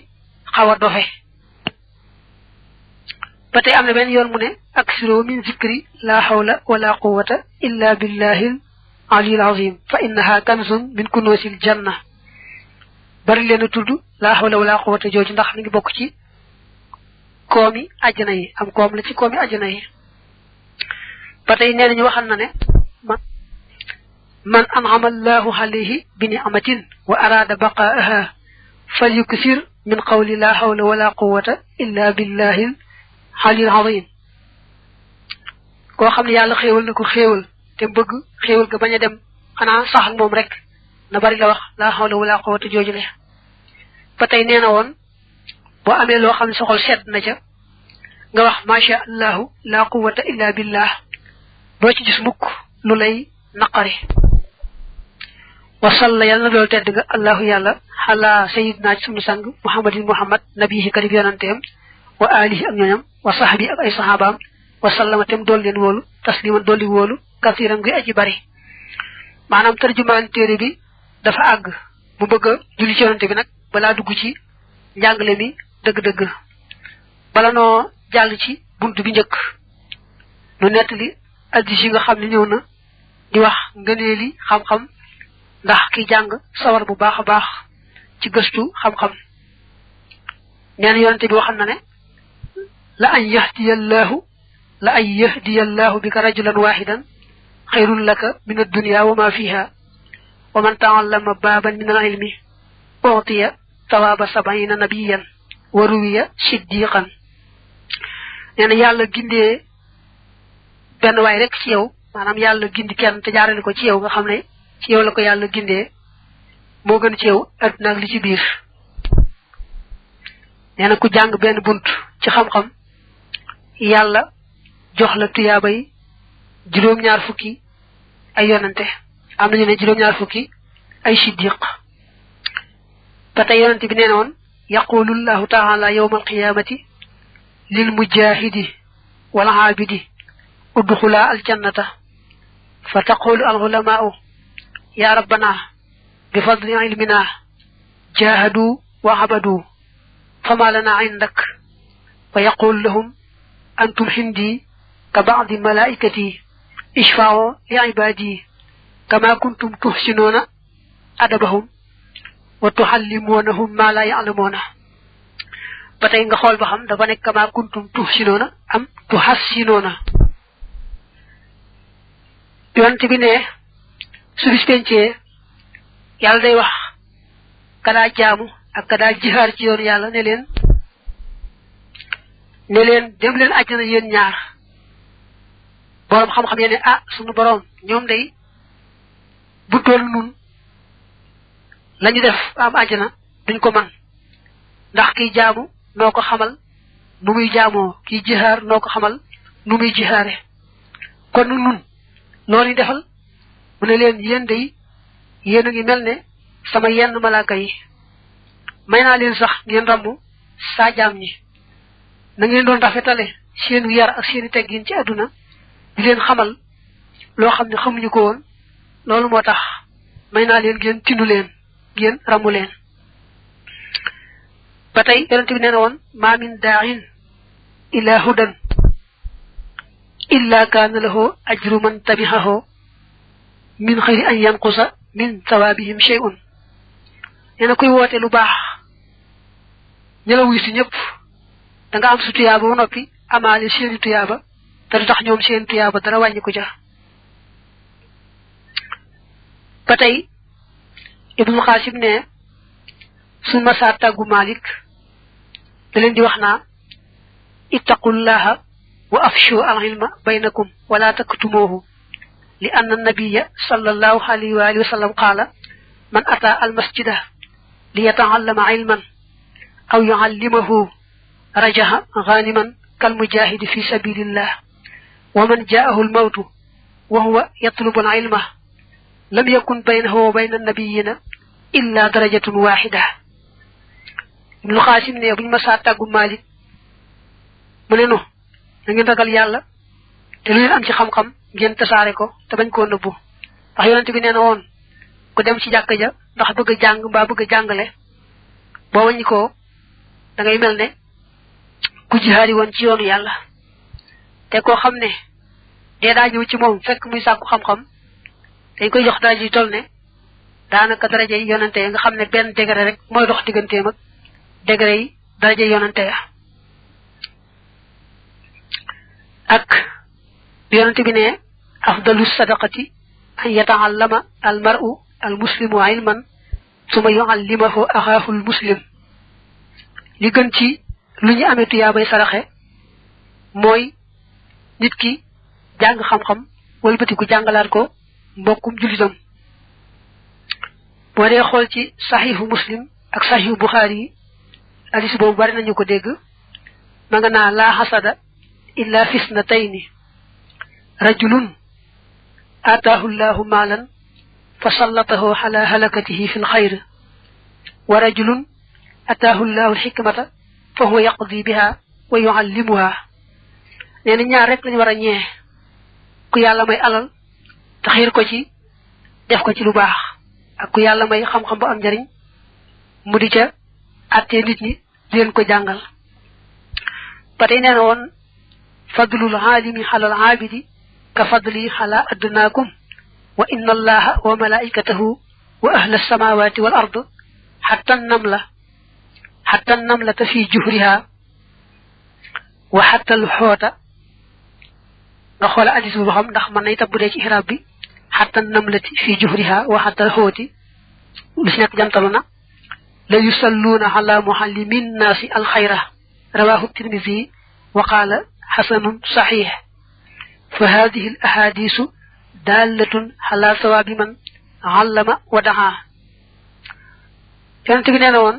xaw a dofe ba tey am na benn yoon mu ne aksiro min zikri la hawla wala quwwata illa billahi al azim fa innaha kanzun min kunusil janna bari leen a tudd la hawla wala quwwata jooju ndax mi ngi bokk ci koomi àjjana yi am koom la ci koomi àjjana yi ba tey nee nañu waxal na ne man an'ama allahu alayhi bi ni'matin wa arada baqa'aha falyuksir min qawli la hawla wala quwwata illa billahi al azim koo xam ne yàlla xéewal na ko xéewal te bëgg xéewal ga bañ a dem xanaa sax ak moom rek na bari la wax la hawla wala quwwata jooju le ba tey nee na woon boo amee loo xam ne sa xol sedd na ca nga wax masha allahu la quwwata illa billah doo ci gis mukk lu lay naqari wa salla yàlla na dool tedd nga allahu yàlla xala sayidna ci sunu sang muhammadin muhammad nabihi karib yonanteem wa alihi ak ñooñam wa sahbi ak ay sahabaam wa sallama tem dool leen wóolu tasliman dolli wóolu kasiran gi aji bari maanaam tarjumaan téere bi dafa àgg mu bëgg a julli ci yonante bi nag balaa dugg ci njàngale mi dëgg-dëgg bala noo jàll ci buntu bi njëkk nu nettali addis yi nga xam ne ñëw na di wax ngëneeli xam-xam ndax ki jàng sawar bu baax a baax ci gëstu xam-xam nee na yonante bi waxam na ne la an yahdiyallahu bika rajulan wahidan xayrun laka min ad-dunya wa ma fiha wa man ta'allama baban min al-ilmi utiya tawaba 70 nabiyan wa ruwiya siddiqan nee na yàlla gindee benn waay rek ci yow maanaam yàlla gindi kenn te jaarale ko ci yow nga xam ne ci yow la ko yàlla gindee moo gën ci yow adduna ak li ci biir nee na ku jàng benn bunt ci xam-xam yàlla jox la tuyaabay juróom-ñaar fukki ay yonante am nañu ne juróom-ñaar fukki ay siddiq ba tey yonante bi nee na woon yaqulu llahu taala yawma alqiyamati lil mujahidi wal aabidi udxula aljannata fa taqulu al ulamau ya rabbana bi fadli ilmina jahadu wa abadu fama lana indak fa yaqul lahum antum hindi ka ba'di malaikati ishfa'u li ibadi kama kuntum tuhsinuna adabahum wa tuhallimunahum ma la ya'lamuna batay nga xol ba xam dafa nek kama kuntum tuhsinuna am tuhassinuna yonte bi ne su bis pencé yalla day wax kada jaamu ak kada jihar ci yoon yalla ne len dem len aljana yeen ñaar borom xam xam yene sunu borom ñoom day bu tol nun lañu def am aljana duñ ko man ndax ki jaamu noko xamal nu muy jaamoo ki jihar noko xamal nu muy jihaare kon nun loolu defal mu ne leen yéen day yéen a ngi mel ne sama yenn malaaka yi may naa leen sax ngeen rambu saa jaam ñi na ngeen doon rafetale seenu yar ak seeni teggin ci àdduna di leen xamal loo xam ne xamuñu ko woon loolu moo tax may naa leen ngeen tinu leen ngeen rambu leen ba tey yonente bi nee na woon ma min da'in ila hudan illa kana lahu ajru man tabi'ahu min khayri an yanqusa min thawabihim shay'un ena koy wote lu bax ñala wuy ci ñep da nga am su tuyaaba ba noppi amaale seeni tuyaaba te du tax ñoom seen tuyaaba dara wàññi ko ja ba tey ibnu xaasim ne su ma saa tàggu malik da leen di wax naa ittaqullaha wa afshu al ilma baynakum wala taktumuhu li anna nabiyya sallallahu alayhi wa alihi wa sallam qala man ata al masjida li yata'allama ilman aw yu'allimahu rajaha ghaniman kal mujahid fi sabilillah wa man ja'ahu al maut wa huwa yatlubu al ilma lam yakun baynahu wa bayna an-nabiyyin illa darajatun wahida. Ibn Qasim ne buñ ma sa taggu Malik mu ne no da ngeen ragal yalla te lu leen am ci xam-xam ngeen tasaare ko te bañ koo nëbbu ndax yonent bi nee na woon ku dem ci jàkka ja ndax bëgg a jàng mbaa bëgg a jàngale boo wàññi ko da ngay mel ne ku jihaari woon ci yoonu yàlla te koo xam ne dee daa ñëw ci moom fekk muy sàkku xam-xam dañ koy jox daraja yi toll ne daanaka daraja yi yonante nga xam ne benn degré rek mooy dox digganteem ak degré yi daraja yi yonante ya ak yonante bi ne afdalu sadaqati an yata'allama al mar'u al muslimu ilman suma yu'allimahu axaahu al muslim li gën ci lu ñu amee tuyaabay saraxe mooy nit ki jàng xam-xam wëlbatiku jàngalaat ko mbokkum jullitam boo dee xool ci saxiixu muslim ak saxiixu buxaari yi hadis boobu bari nañu ko dégg ma nga naa laa xasada illa fisnatayni rajulun ataahu llahu maalan fa sallatahu ala halakatihi fi lxayr wa rajulun ataahu llahu alxikmata fa huwa yaqdi biha wa yuallimuha nee na ñaar rek lañu war a ñee ku yàlla may alal te xiir ko ci def ko ci lu baax ak ku yàlla may xam-xam bu am njariñ mu di ca attee nit ñi di leen ko jàngal ba tey nee na woon fadlul aalimi xalal aabidi ka fadli xala adnaakum wa inna allaha wa malaikatahu wa ahla alsamawati wal ard xatta namlata fi juhriha wa xatta alxoota nga xoola addis bu xam ndax mën na itam bu dee ci ixraab bi xatta namlati fi juhriha wa xatta alxooti lu si nekk jantalu na la yusalluuna ala muallimin naasi alxayra rawahu tirmisi wa qaala xasanun saxiix fa hadihi al ahadisu dallatun ala sawaabi man allama wa daxa yonent bi nee na woon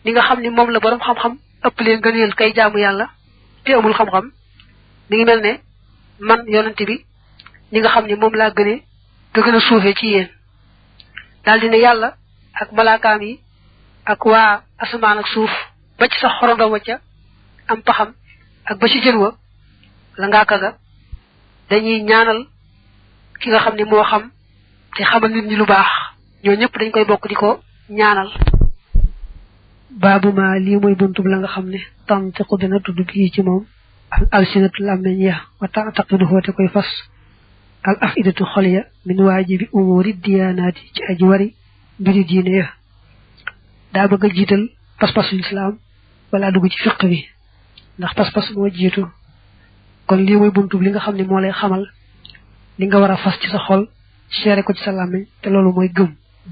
li nga xam ni moom la borom xam-xam ëpp leen gëneel kay jaamu yàlla te amul xam-xam mi ngi mel ne man yonent bi li nga xam ni moom laa gënee nga gën a suufee ci yéen daal di ne yàlla ak malaakaam yi ak waa asamaan ak suuf ba ci sax xorondom wa ca am paxam ak ba ci jën wa la ngaa kaga dañuy ñaanal ki nga xam ne moo xam te xamal nit ñi lu baax ñoo ñëpp dañ koy bokk di ko ñaanal baabu ma lii mooy buntub la nga xam ne tantiqu dina tudd bii ci moom al alsinatu làmmeñ ya wa taqidu xoote koy fas al afidatu xol ya min waajibi umuri diyaanaati ci aji wari mbiri diine ya daa bëgg a jiital pas-pasu lislaam wala dugg ci fiq bi ndax pas-pas moo jiitu kon lii mooy buntub li nga xam ne moo lay xamal li nga war a fas ci sa xol seere ko ci sa làmmeñ te loolu mooy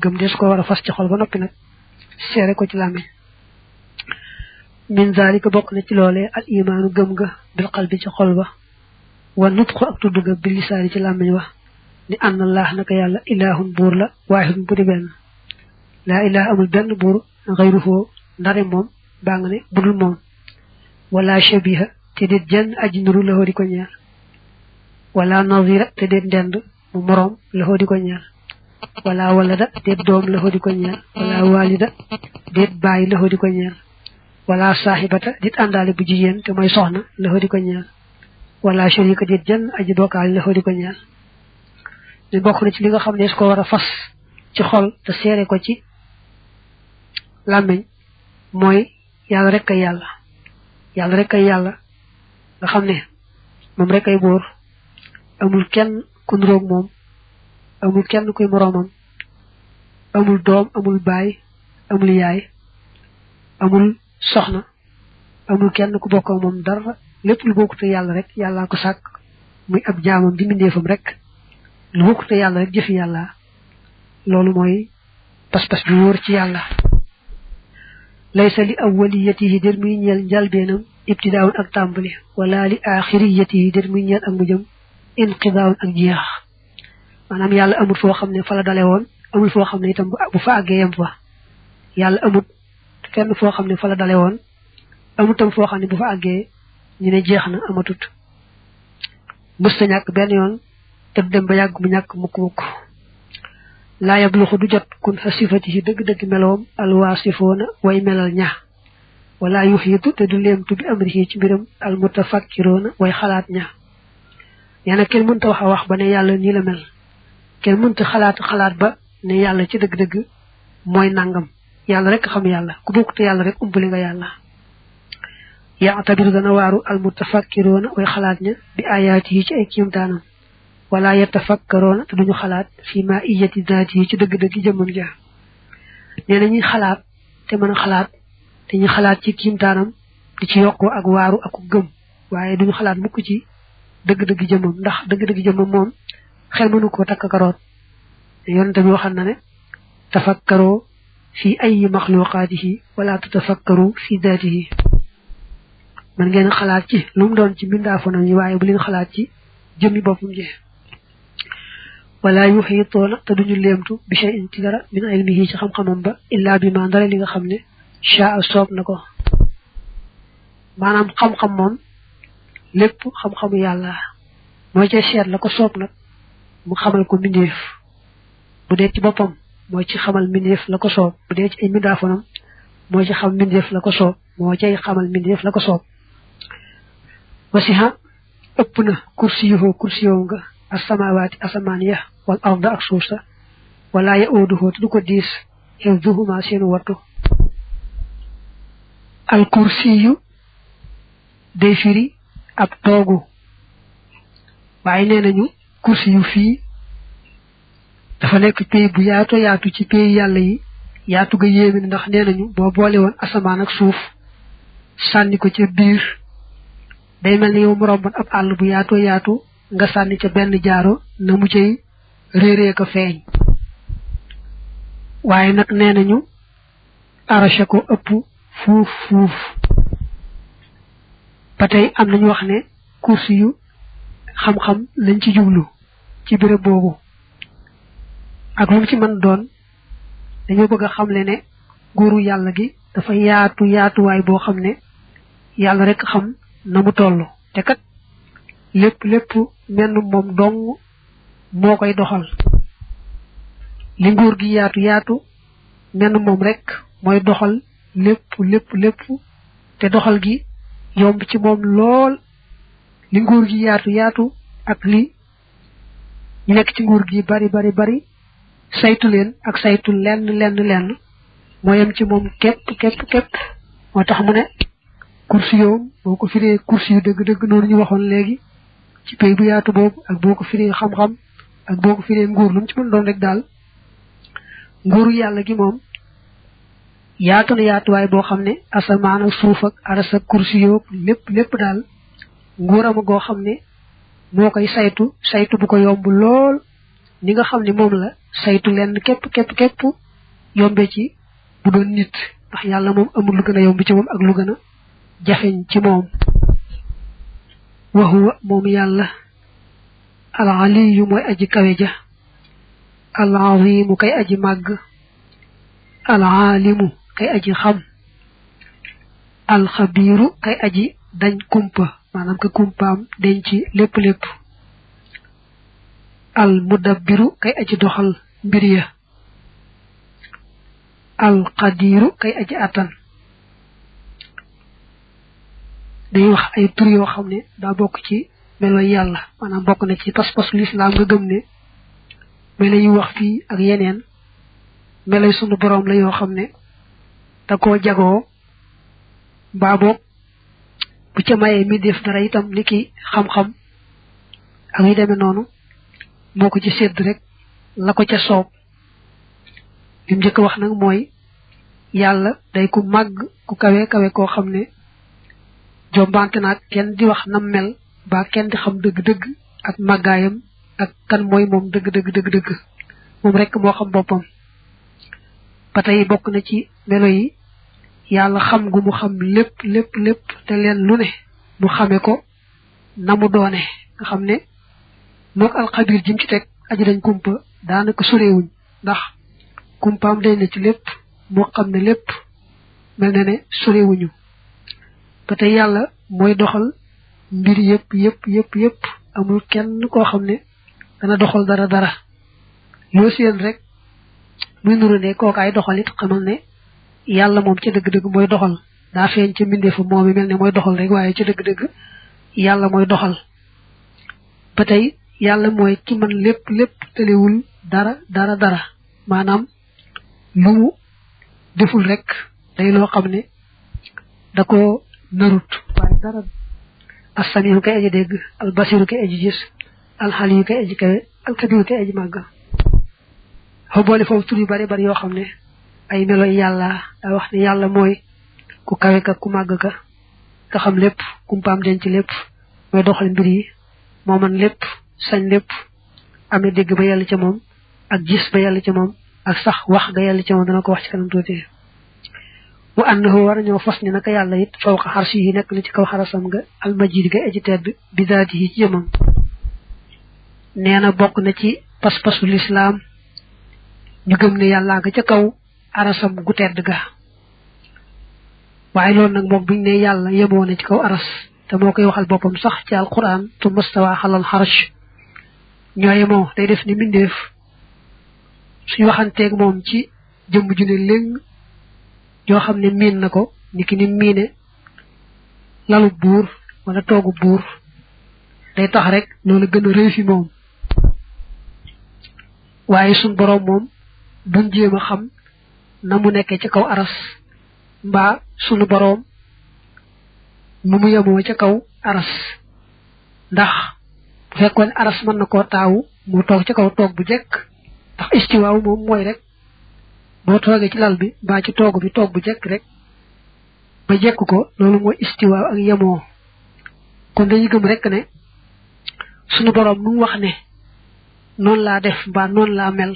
gëm des ko war a fas ci xol ba noppi nag seere ko ci làmmeñ min zalika bokk na ci loolee al imaanu gëm nga bil qalbi ci xol ba wa nutqu ak tudd ga bil lisaani ci làmmeñ wa ni anna allah naka yàlla ilahun buur la waahidun bu di benn laa ilaha amul benn buur xayruhu ndare moom baa nga ne budul moom wala shabiha te déet jenn aji nuru la di ko ñeel wala nazira te déet ndend mu moroom la di ko ñeel wala walada déet doom la di ko ñeel wala walida déet bàyyi la di ko ñeel wala saaxibata déet àndaale bu jigéen te mooy soxna la di ko ñeel wala sharika déet jenn aji bokkaale la di ko ñeel ñu bokk na ci li nga xam ne su ko war a fas ci xol te seere ko ci làmmiñ mooy yàlla rek kay yàlla rek kay yàlla nga xam ne moom rek ay buur amul kenn ku nuroog moom amul kenn kuy moroomam amul doom amul baay amul yaay amul soxna amul kenn ku bokk ak moom dara lépp lu bokkute yàlla rek yàllaa ko sàkk muy ab jaamam di mbindeefam rek lu bokkute yàlla rek jëfi yàlla loolu mooy pas-pas bi wóor ci yàlla laysa li awwaliyatihi der muy ñeel njalbeenam ibtidaawun ak tàmbali wala li axiriyatihi der muy ñeel ak mujjam inqidaawun ak jeex maanaam yàlla amul foo xam ne fa la dale woon amul foo xam ne itam bu fa àggee yem fa yàlla amul fenn foo xam ne fa la dale woon amutam foo xam ne bu fa àggee ñu ne jeex na amatut mësta ñàkk benn yoon te du dem ba yàgg mu ñàkk mukk laa yabluxu du jot kun fa sifati ci dëgg-dëgg meloom alwaasifoona way melal ña wala yuxiitu te du leemtu bi amrihi ci mbiram almutafakkiroona way xalaat ña nee na kenn mënta wax ba ne yàlla nii la mel kenn mënta xalaat ba ne yàlla ci dëgg-dëgg mooy nangam yàlla rek xam yàlla ku bokk te yàlla rek umpale nga yàlla yaatabiru dana waaru almutafakkiroona way xalaat ña bi ayaati yi ci ay kiimtaanam wala yatafakkaroona te duñu xalaat fi ma iyati daati yi ci dëgg-dëgg jëmmam ja nee na ñuy xalaat te mën a xalaat te ñu xalaat ci kiimtaanam di ci yokkoo ak waaru ak gëm waaye duñu xalaat mukk ci dëgg-dëgg jëmmam ndax dëgg-dëgg jëmmam moom xel mënu koo takk karoot yonente bi waxal na ne tafakkaroo fi ay maxluqaatihi wala tatafakkaru fi daatihi man ngeen xalaat ci lu mu doon ci mbindaafonam yi waaye bu leen xalaat ci jëmmi boppam ji wala yuxiitoona te duñu leemtu bi shay'in ci dara min ilmihi ci xam-xamam ba illa bi ma ndara li nga xam ne shaa soob na ko maanaam xam-xam moom lépp xam-xamu yàlla mooy ca seet la ko soob nag mu xamal ko mbindeef bu dee ci boppam mooy ci xamal mbindeef la ko soob bu dee ci ay mbindaafonam mooy ci xam mbindeef la ko soob moo cay xamal mbindeef la ko soob wasiha ëpp na kursiyoo nga as-samaawaati asamaan ya wal arda ak suuf sa wala ya'uduhu te du ko diis hifzuhuma seenu wattu al kursiyu day firi ab toogu waaye nee nañu kursiyu fii dafa nekk pays bu yaatu ci pays yàlla yi yaatu ga yéeme ndax nee nañu boo boole woon asamaan ak suuf sànni ko ca biir day mel ni yow mu romboon ab àll bu yaatu nga sànni ca benn jaaro na mu cay réeree ko feeñ waaye nag nee nañu arraché ko ëpp fuuf ba tey am nañu wax ne kursi yu xam-xam lañ ci jublu ci béréb boobu ak lu mu ci mën doon dañoo bëgg a xamle ne nguuru yàlla gi dafa yaatuwaay boo xam ne yàlla rek xam na mu toll te kat lépp menn moom dong moo koy doxal li nguur gi yaatu menn moom rek mooy doxal lépp te doxal gi yomb ci moom lool li nguur gi yaatu ak li ñu nekk ci nguur gi bari saytu leen ak saytu lenn moo yem ci moom képp moo tax mu ne kursi yoom boo ko firee kursi yu dëgg noonu ñu waxoon léegi ci pays bu yaatu boobu ak boo ko firee xam-xam ak boo ko firee nguur lu mu ci mën doon rek daal nguuru yàlla gi moom yaatu na yaatuwaay boo xam ne asamaan ak suuf ak aras ak kursi yoom lépp daal nguuram goo xam ne moo koy saytu bu ko yomb lool ni nga xam ne moom la saytu lenn képp yombe ci bu doon nit ndax yàlla moom amul lu gën a yomb ci moom ak lu gën a jafeñ ci moom wa huwa moom yàlla al aliyu mooy aji kawe ja al azimu kay aji màgg al alimu kay aji xam al xabiiru kay aji dañ kumpa maanaam ka kumpaam dañ ci lépp al mudabbiru kay aji doxal mbir ya al qadiru kay aji attan day wax ay tur yoo xam ne daa bokk ci melo yàlla maanaam bokk na ci pas-pasu lislaam nga gëm ne melo yu wax fii ak yeneen melo sunu boroom la yoo xam ne da koo jagoo mbaa boog bu ca mayee mi def dara itam ni ki xam-xam ak yu demee noonu moo ko ci sédd rek la ko ca soob li mu njëkk wax nag mooy yàlla day ku màgg ku kawe koo xam ne jombante naag kenn di wax nam mel ba kenn di xam dëgg-dëgg ak màggaayam ak kan mooy moom dëgg moom rek moo xam boppam ba tey bokk na ci melo yi yàlla xam gu mu xam lépp te leen lu ne mu xame ko na mu doone nga xam ne mook alxabir jim ci teg aji dañ kumpa daanaka sorewuñ ndax kumpaam day na ci lépp moo xam ne lépp mel na ne sorewuñu ba tey yàlla mooy doxal mbir yépp amul kenn koo xam ne dana doxal dara loo seen rek muy nuru ne kookaay doxal it xamal ne yàlla moom ca dëgg-dëgg mooy doxal daa feeñ ca mbindeefu moom mi mel ne mooy doxal rek waaye ca dëgg-dëgg yàlla mooy doxal ba tey yàlla mooy ki man lépp tëlewul dara maanaam lu mu deful rek day loo xam ne da ko narut waaye dara as-samii'u kay aji dégg al-basiiru kay aji gis al-aliyyu kay aji kawe al-kabiiru kay aji màgg xaw boole foofu tur yu bari yoo xam ne ay melo yàlla da wax ne yàlla mooy ku kawe ka ku màgg ka nga xam lépp kumpaam denc lépp mooy doxal mbir yi moo man lépp sañ lépp amee dégg ba yàlla ca moom ak gis ba yàlla ca moom ak sax wax ga yàlla ca moom dana ko wax ci kanam tuuti wa annahu war ñoo fas ni naka yàlla it fawqa xarsi yi nekk na ci kaw xarasam nga almajid ga aji tedd bi daati yi ci jëmam nee na bokk na ci pas-pasu lislaam ñu gëm ne yàllaa nga ca kaw arasam gu tedd ga waaye loolu nag moom buñ ne yàlla yemoo na ci kaw aras te moo koy waxal boppam sax ci alquran tu mastawa xalal xarsh ñoo yemoo day def ni mbindeef suñu waxanteeg moom ci jëmm ju ne léng yoo xam ne miin na ko ni ki ni miine lalu buur wala toogu buur day tax rek loolu gën a rëy fi moom waaye suñ boroom moom duñ jéem a xam na mu nekkee ca kaw aras mbaa sunu boroom nu mu yemoo ca kaw aras ndax bu fekkoon aras mën na koo taawu mu toog ca kaw toog bu jekk ndax istiwaaw moom mooy rek boo toogee ci lal bi mbaa ci toogu bi toog bu jekk rek ba jekk ko loolu mooy istiwaaw ak yemoo kon dañuy gëm rek ne sunu boroom nu mu wax ne noonu laa def mbaa noonu laa mel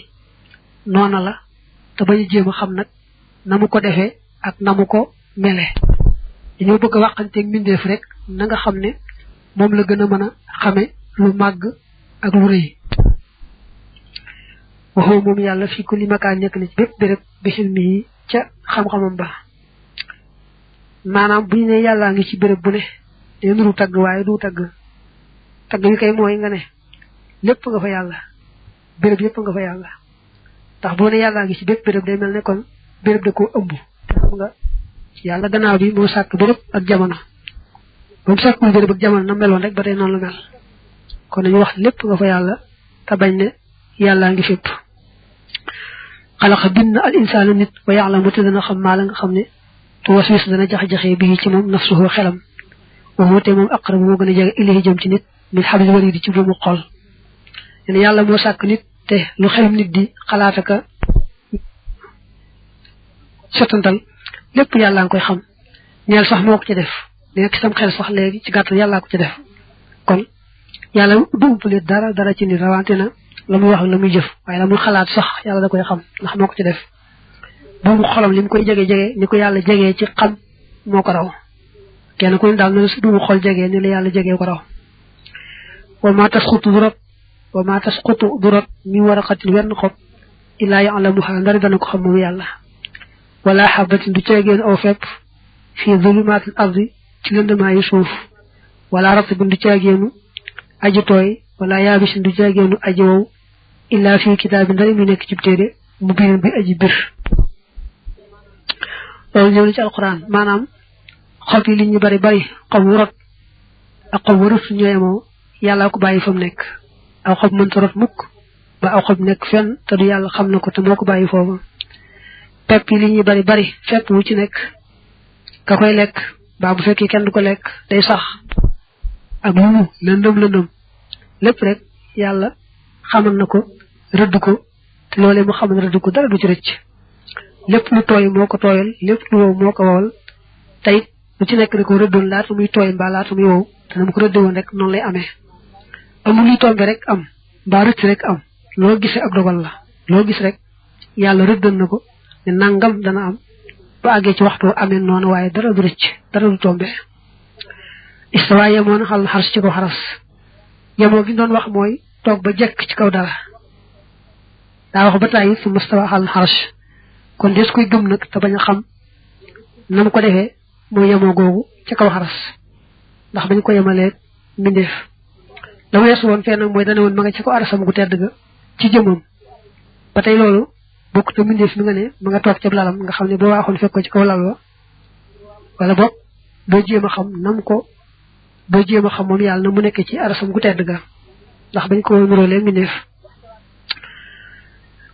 noona la te bañu jéem a xam nag na mu ko defee ak na mu ko mele dañoo bëgg a waxanteeg mbindeef rek na nga xam ne moom la gën a mën a xame lu màgg ak lu rëy waxoo moom yàlla fii kulli makaan nekk na ci bépp béréb bi xilmi yi ca xam-xamam ba maanaam bu ñu ne yàllaa ngi ci béréb bu ne day nuru tagg waaye du tagg wi kay mooy nga ne lépp nga fa yàlla béréb yépp nga fa yàlla ndax boo ne yàllaa ngi ci bépp béréb day mel ne kon béréb da koo ëmb te xam nga yàlla gannaaw bi moo sàkk béréb ak jamono ba mu sàkkul béréb ak jamono na meloon rek ba tey noonu la mel kon nañu wax lépp nga fa yàlla te bañ ne yàllaa ngi fépp xalaqa bind al insaana nit wa ya'lamu te dana xam maa la nga xam ne tu waswis dana jax-jaxee bii ci moom nafsuhu xelam wa te moom aqrabu moo gën a jege ilayhi jëm ci nit min hablil wariid ci buumu xol ne yàlla moo sàkk nit te lu xelam nit di xalaataka setantal lépp yàllaa ngi koy xam ñeel sax moo ko ci def nekk sam xel sax léegi ci gàttal yàllaa ko ci def kon yàlla du umpale dara ci nit rawante na la muy wax la muy jëf waaye la muy xalaat sax yàlla da koy xam ndax moo ko ci def buumu xolam li mu koy jege ni ko yàlla jegee ci xam moo ko raw kenn ku ne daal na buumu xol jegee ni la yàlla jegee ko raw wa ma tasqutu du rot min waraqatin wenn xob illaa ya'lamuha ndari dana ko xam moom yàlla wala habatin du ceegeen aw fepp fii zulumaatil ardi ci lëndamaayu suuf wala ratbin du ceegeenu aji tooy wala yaabisin du ceegeenu aji wow illaa fii kitaabin ndari muy nekk ci téere mu biir bi aji bir loolu ñëw na ci alquran maanaam xob yi li ñu bari xob wu rot ak xob wu rot ñooyemoo yàllaa ko bàyyi fa mu nekk aw xob mënta rot mukk ba aw xob nekk fenn te du yàlla xam na ko te moo ko bàyyi foofu pepp yi li ñuy bari fepp wu ci nekk ka koy lekk ba bu fekkee kenn du ko lekk day sax ak lu mu lëndëm lépp rek yàlla xamal na ko rëdd ko te loolee mu xamal rëdd ko dara du ci rëcc lépp lu tooy moo ko tooyal lépp lu wow moo ko wowal tey lu ci nekk da ko rëddoon laata muy tooy mbaa laata muy wow te na mu ko rëdde woon rek noonu lay amee amul luy tombe rek am mbaa rëcc rek am loo gisee ak dogal la loo gis rek yàlla rëddal na ko ne nangam dana am ba àggee ci waxtu amee noonu waaye dara du rëcc dara du tombe istawa yemoon xal xaras ci ko xaras yemoo gi doon wax mooy toog ba jekk ci kaw dara daa wax ba tàyyi su mustawa xal xaras kon des koy gëm nag te bañ a xam na mu ko defee mooy yemoo googu ci kaw xaras ndax bañ ko yemalee mbindeef la weesu woon fee nag mooy dana woon ma nga ci ko arasam gu tedd ga ci jëmmam ba tey loolu bokk te mbindeef mi nga ne ma nga toog ca lalam nga xam ne boo waaxoon fekk ko ci kaw lal wa wala boog boo jéem a xam moom yàlla na mu nekk ci arasam gu tedd ga ndax bañ ko nuróolee mbindeef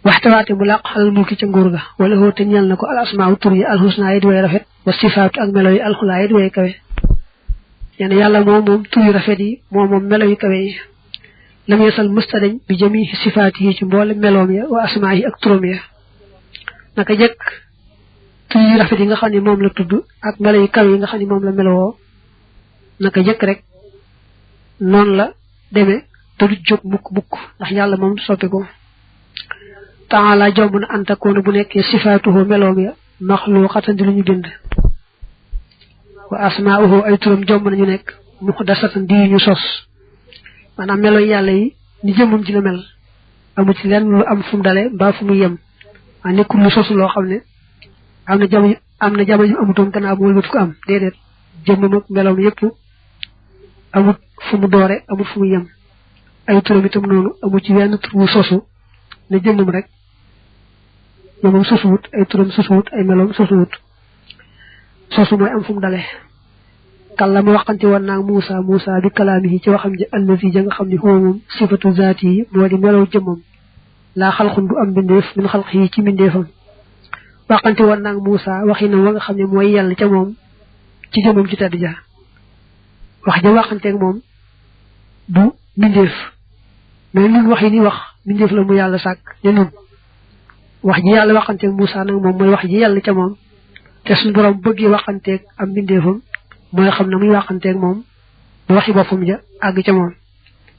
waxtawaate mu làq xalal mulki ca nguur ga wala hoo te ñeel na ko al asmaaw tur yi alxusnaa yi di way rafet wa sifaatu ak melo yi alxulaa yi di way kawe nee na yàlla moom tur yu rafet yi moom melo yu kawe yi lam yeesal mustadañ bi jami sifaat yi ci mboole meloom ya wa asmaa yi ak turam ya naka jëkk tur yu rafet yi nga xam ne moom la tudd ak melo yu kawe yi nga xam ne moom la melowoo naka jëkk rek noonu la demee te du jóg mukk ndax yàlla moom soppi ko taala jomb na antakoona bu nekkee sifaatuhu meloom ya maxluuqatan di lu ñu bind wa asmaauhu ay turam jomb nañu nekk muxdasatan di ñu sos maanaam melo yàlla yi ni jëmmam ji la mel amu ci lenn lu am fu mu dale mbaa fu mu yem a nekkul lu sosu loo xam ne am na jamono yu amutoon gannaaw bu wëlbati ko am déedéet jëmmam ak meloom yépp amut fu mu doore amut fu mu yem ay turam itam noonu amu ci wenn tur wu sosu ne jëmmam rek moom sosuwut ay turam sosuwut ay meloom sosuwut sosu mooy am fu mu dale kàlla ma waxante woon naag Muusa bi kalaamihi ci waxam ji allazi ja nga xam ne huwa moom sifatu zaati yi moo di melow jëmmam laa xalxun du am mbindeef min xalq yi ci mbindeefam waxante woon naag Muusa waxinam wa nga xam ne mooy yàlla ca moom ci jëmmam ci tedd ja wax ja waxanteeg moom du mbindeef mais ñun wax yi ni wax mbindeef la mu yàlla sàkk ne nun wax ji yàlla waxanteeg Muusa nag moom mooy wax ji yàlla ca moom te suñu borom bëggee waxanteeg am mbindeefam mooy xam na muy waxanteeg moom bu waxi boppam ja àgg ca moom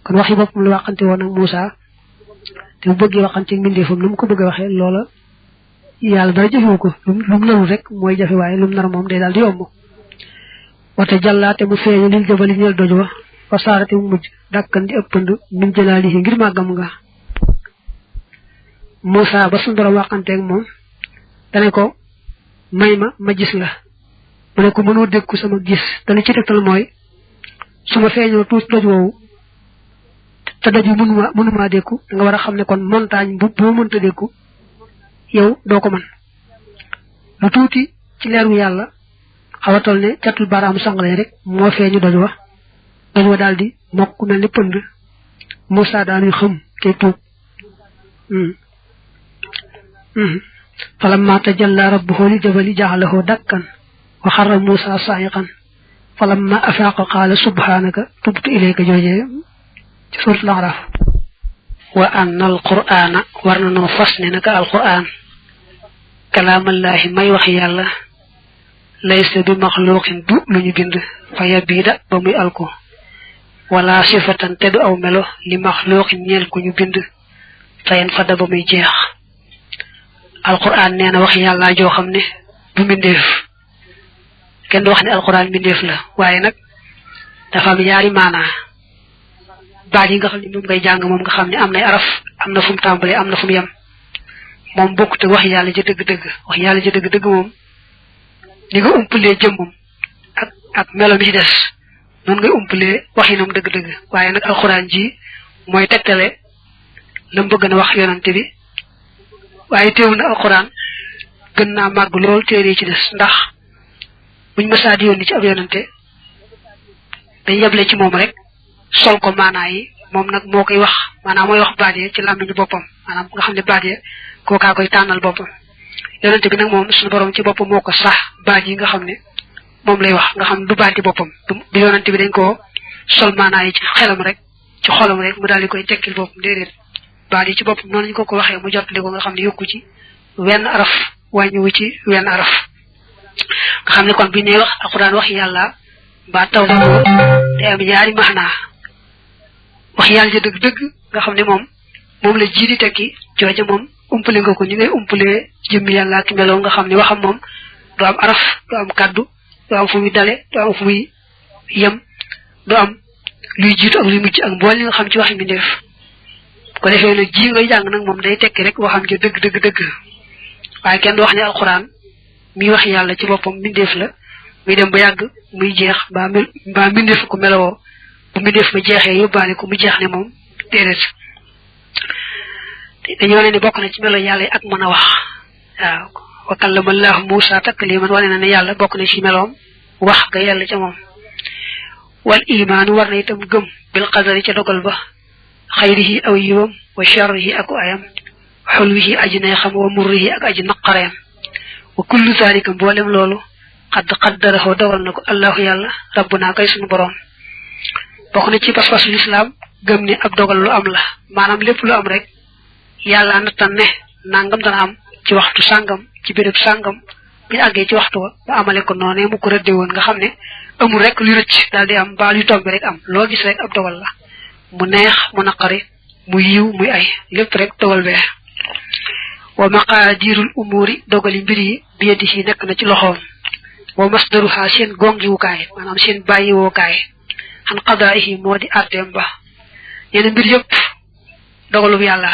kon waxi boppam la waxante woon ak Muusa te bu bëggee waxanteeg mbindeefam nu mu ko bëgg a waxee loola yàlla dara jëfewu ko lu mu narul rek mooy jafe waaye lu mu nar moom day daal di yomb wate jàllaate mu feeñu lil jabali ñeel doj wa fa saarate mu mujj dàkkan di ëppand min jëlaalihi ngir màggam nga Muusa ba suñu borom waxanteeg moom dane ko may ma gis la mu ne ko mënoo dékku sama gis dana ci tegtal mooy su ma feeñoo tuuti doj woowu te doj wi mënumaa dékku da nga war a xam ne kon montagne boo mënta dékku yow doo ko mën lu tuuti ci leeru yàlla xaw a toll ne catul baaraamu sangale rek moo feeñu doj wa daal di mokk mel ni pënd Muusa daanuy xam te tuub falamma tajalla rabbuhu li jabali ja'alahu dakkan wa xarra Muusa sa'iqan falamma afaaqa qaala subhaanaka tubtu ilayka joojee ci suuratul A'raaf wa anna alqur'aana war na noo fas ne naka alqur'aan kalaamallaahi may wax yàlla laysa bi maxluuqin du lu ñu bind fa yabiida ba muy alko wala sifatan te du aw melo li maxluuqin ñeel ku ñu bind fayen fada ba muy jeex alquran nee na wax yàlla joo xam ne du mbindeef kenn du wax ne alquran mbindeef la waaye nag dafa am yaari maanaa baat yi nga xam ne moom ngay jàng moom nga xam ne am nay araf am na fu mu tàmbalee am na fu mu yem moom bokk te wax yàlla ja dëgg-dëgg wax yàlla ja dëgg-dëgg moom ni nga umpalee jëmmam ak melo mi ci des noonu ngay umpalee waxinam dëgg-dëgg waaye nag alquran ji mooy tegtale la mu bëgg na wax yonante bi waaye teew na alquran gën naa màgg lool téere ci des ndax buñ mësaa di yónni ci ab yonante dañ yeble ci moom rek sol ko maanaa yi moom nag moo koy wax maanaam mooy wax baat yi ci làmmiñu boppam maanaam nga xam ne baat yi kookaa koy tànnal boppam yonante bi nag moom suñu borom ci boppam moo ko sax baat yi nga xam ne moom lay wax nga xam ne du baati boppam du yonante bi dañ koo sol maanaa yi ci xelam rek ci xolam rek mu daal di koy tekkil boppam déedéet baat yi ci boppam noonu ñu ko waxee mu jottali ko nga xam ne yokku ci wenn araf wàññiwu ci wenn araf nga xam ne kon bi ne wax alxuraan wax yàlla ba taw na ko day am ñaari maanaa wax yàlla ja dëgg-dëgg nga xam ne moom la ji di tekki jooja moom umpale nga ko ni ngay umpalee jëmmi yàlla ak meloo nga xam ne waxam moom du am araf du am kaddu du am fu muy dale du am fu muy yem du am luy jiitu ak luy mujj ak mbool li nga xam ci waxi mi def ko defee nag ji ngay jàng nag moom day tekki rek waxam ja dëgg waaye kenn du wax ne alxuraan mi wax yàlla ci boppam mbindeef la muy dem ba yàgg muy jeex ba mindeef ko melawoo bu mindeef ma jeexee yóbbaale ko mu jeex ne moom déedéet dañoo ne ni bokk na ci melo yàlla ak mën a wax waaw wa kallama allahu Musa takliman wane na ne yàlla bokk na ci meloom wax ga yàlla ca moom wal iman war na itam gëm bil qadari ca dogal ba xayrihi aw yiwam wa sharrihi ak ayam xulwihi aji neexam wa murrihi ak aji naqareem wa kullu zalika mboolem loolu qad qaddarahu dogal na ko allahu yàlla rabbuna kay sunu borom bokk na ci pas-pasu lislaam gëm ne ab dogal lu am la maanaam lépp lu am rek yàlla nattan ne nangam dana am ci waxtu sàngam ci béréb sàngam bi àggee ci waxtu wa ba amale ko noonee mu ko rëdde woon nga xam ne amul rek lu rëcc daal di am baal yu tombe rek am loo gis rek ab dogal la mu neex mu naqari mu yiw muy ay lépp rek dogal bee wa maqaadirul umuri dogali mbir yi bi yadihi nekk na ci loxoom wa masdaruha seen gongiwukaay maanaam seen bàyyiwukaay xan qadaa'ihi moo di arteem ba yenn mbir yëpp dogalub yàlla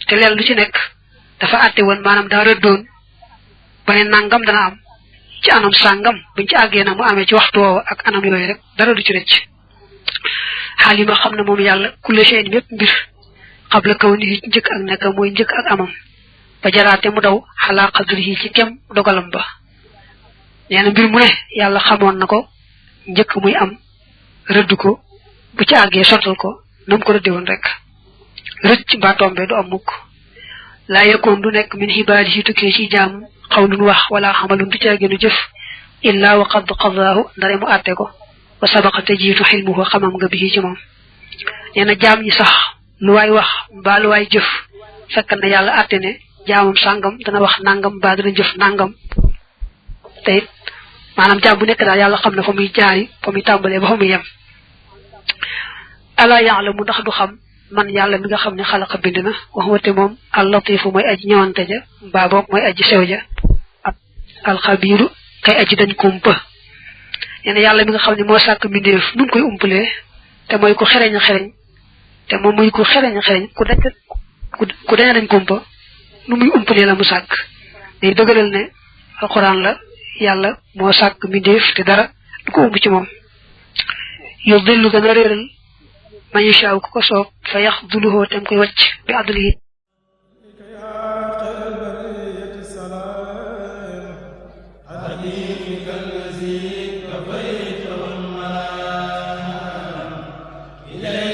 te leen lu ci nekk dafa àtte woon maanaam daa rëddoon ba ne nangam dana am ci anam sàngam buñ ci àggee nag mu amee ci waxtu woowa ak anam yooyu rek dara du ci rëcc xaalima xam ne moom yàlla kulle shay'in mépp mbir xabla kaw ni njëkk ak nekk mooy njëkk ak amam ba jaraate mu daw xalaa qadrihi ci kem dogalam ba nee na mbir mu ne yàlla xamoon na ko njëkk muy am rëdd ko bu ci àggee sottal ko nam ko rëdde woon rek rëcc mbaa tombe du am mukk laa yakoon du nekk min xibaadihi tukkee ci jaam xawlun wax wala xamalun du ca gënu jëf illa wa qad qadaahu ndare mu àtte ko wa sabaqa te jiitu xilmuhu xamam nga bi ci moom nee na jaam ñi sax lu waay wax mbaa lu waay jëf fekk na yàlla àtte ne jaamam sàngam dana wax nangam mbaa dana jëf nangam te it maanaam jaam bu nekk daal yàlla xam na fa muy jaari fa muy tàmbalee ba fa muy yem ala yaalamu ndax du xam man yàlla mi nga xam ne xalaqa bind na waxwate moom al latifu mooy aji ñëwante ja mbaa boog mooy aji sew ja ak alxabiru kay aji dañ kumpa nee na yàlla mi nga xam ne moo sàkk mbindeef nun koy umpalee te mooy ku xereñ a xereñ te moom muy ku xereñ a xereñ ku daña dañ kumpa nu muy umpalee la mu sàkk day dëgëral ne alxuraan la yàlla moo sàkk mbindeef te dara du ko umb ci moom yow dellu gën a réeral man yashaaw ku ko soob fa yaxduluhu tem koy wàcc bi adlihi إليه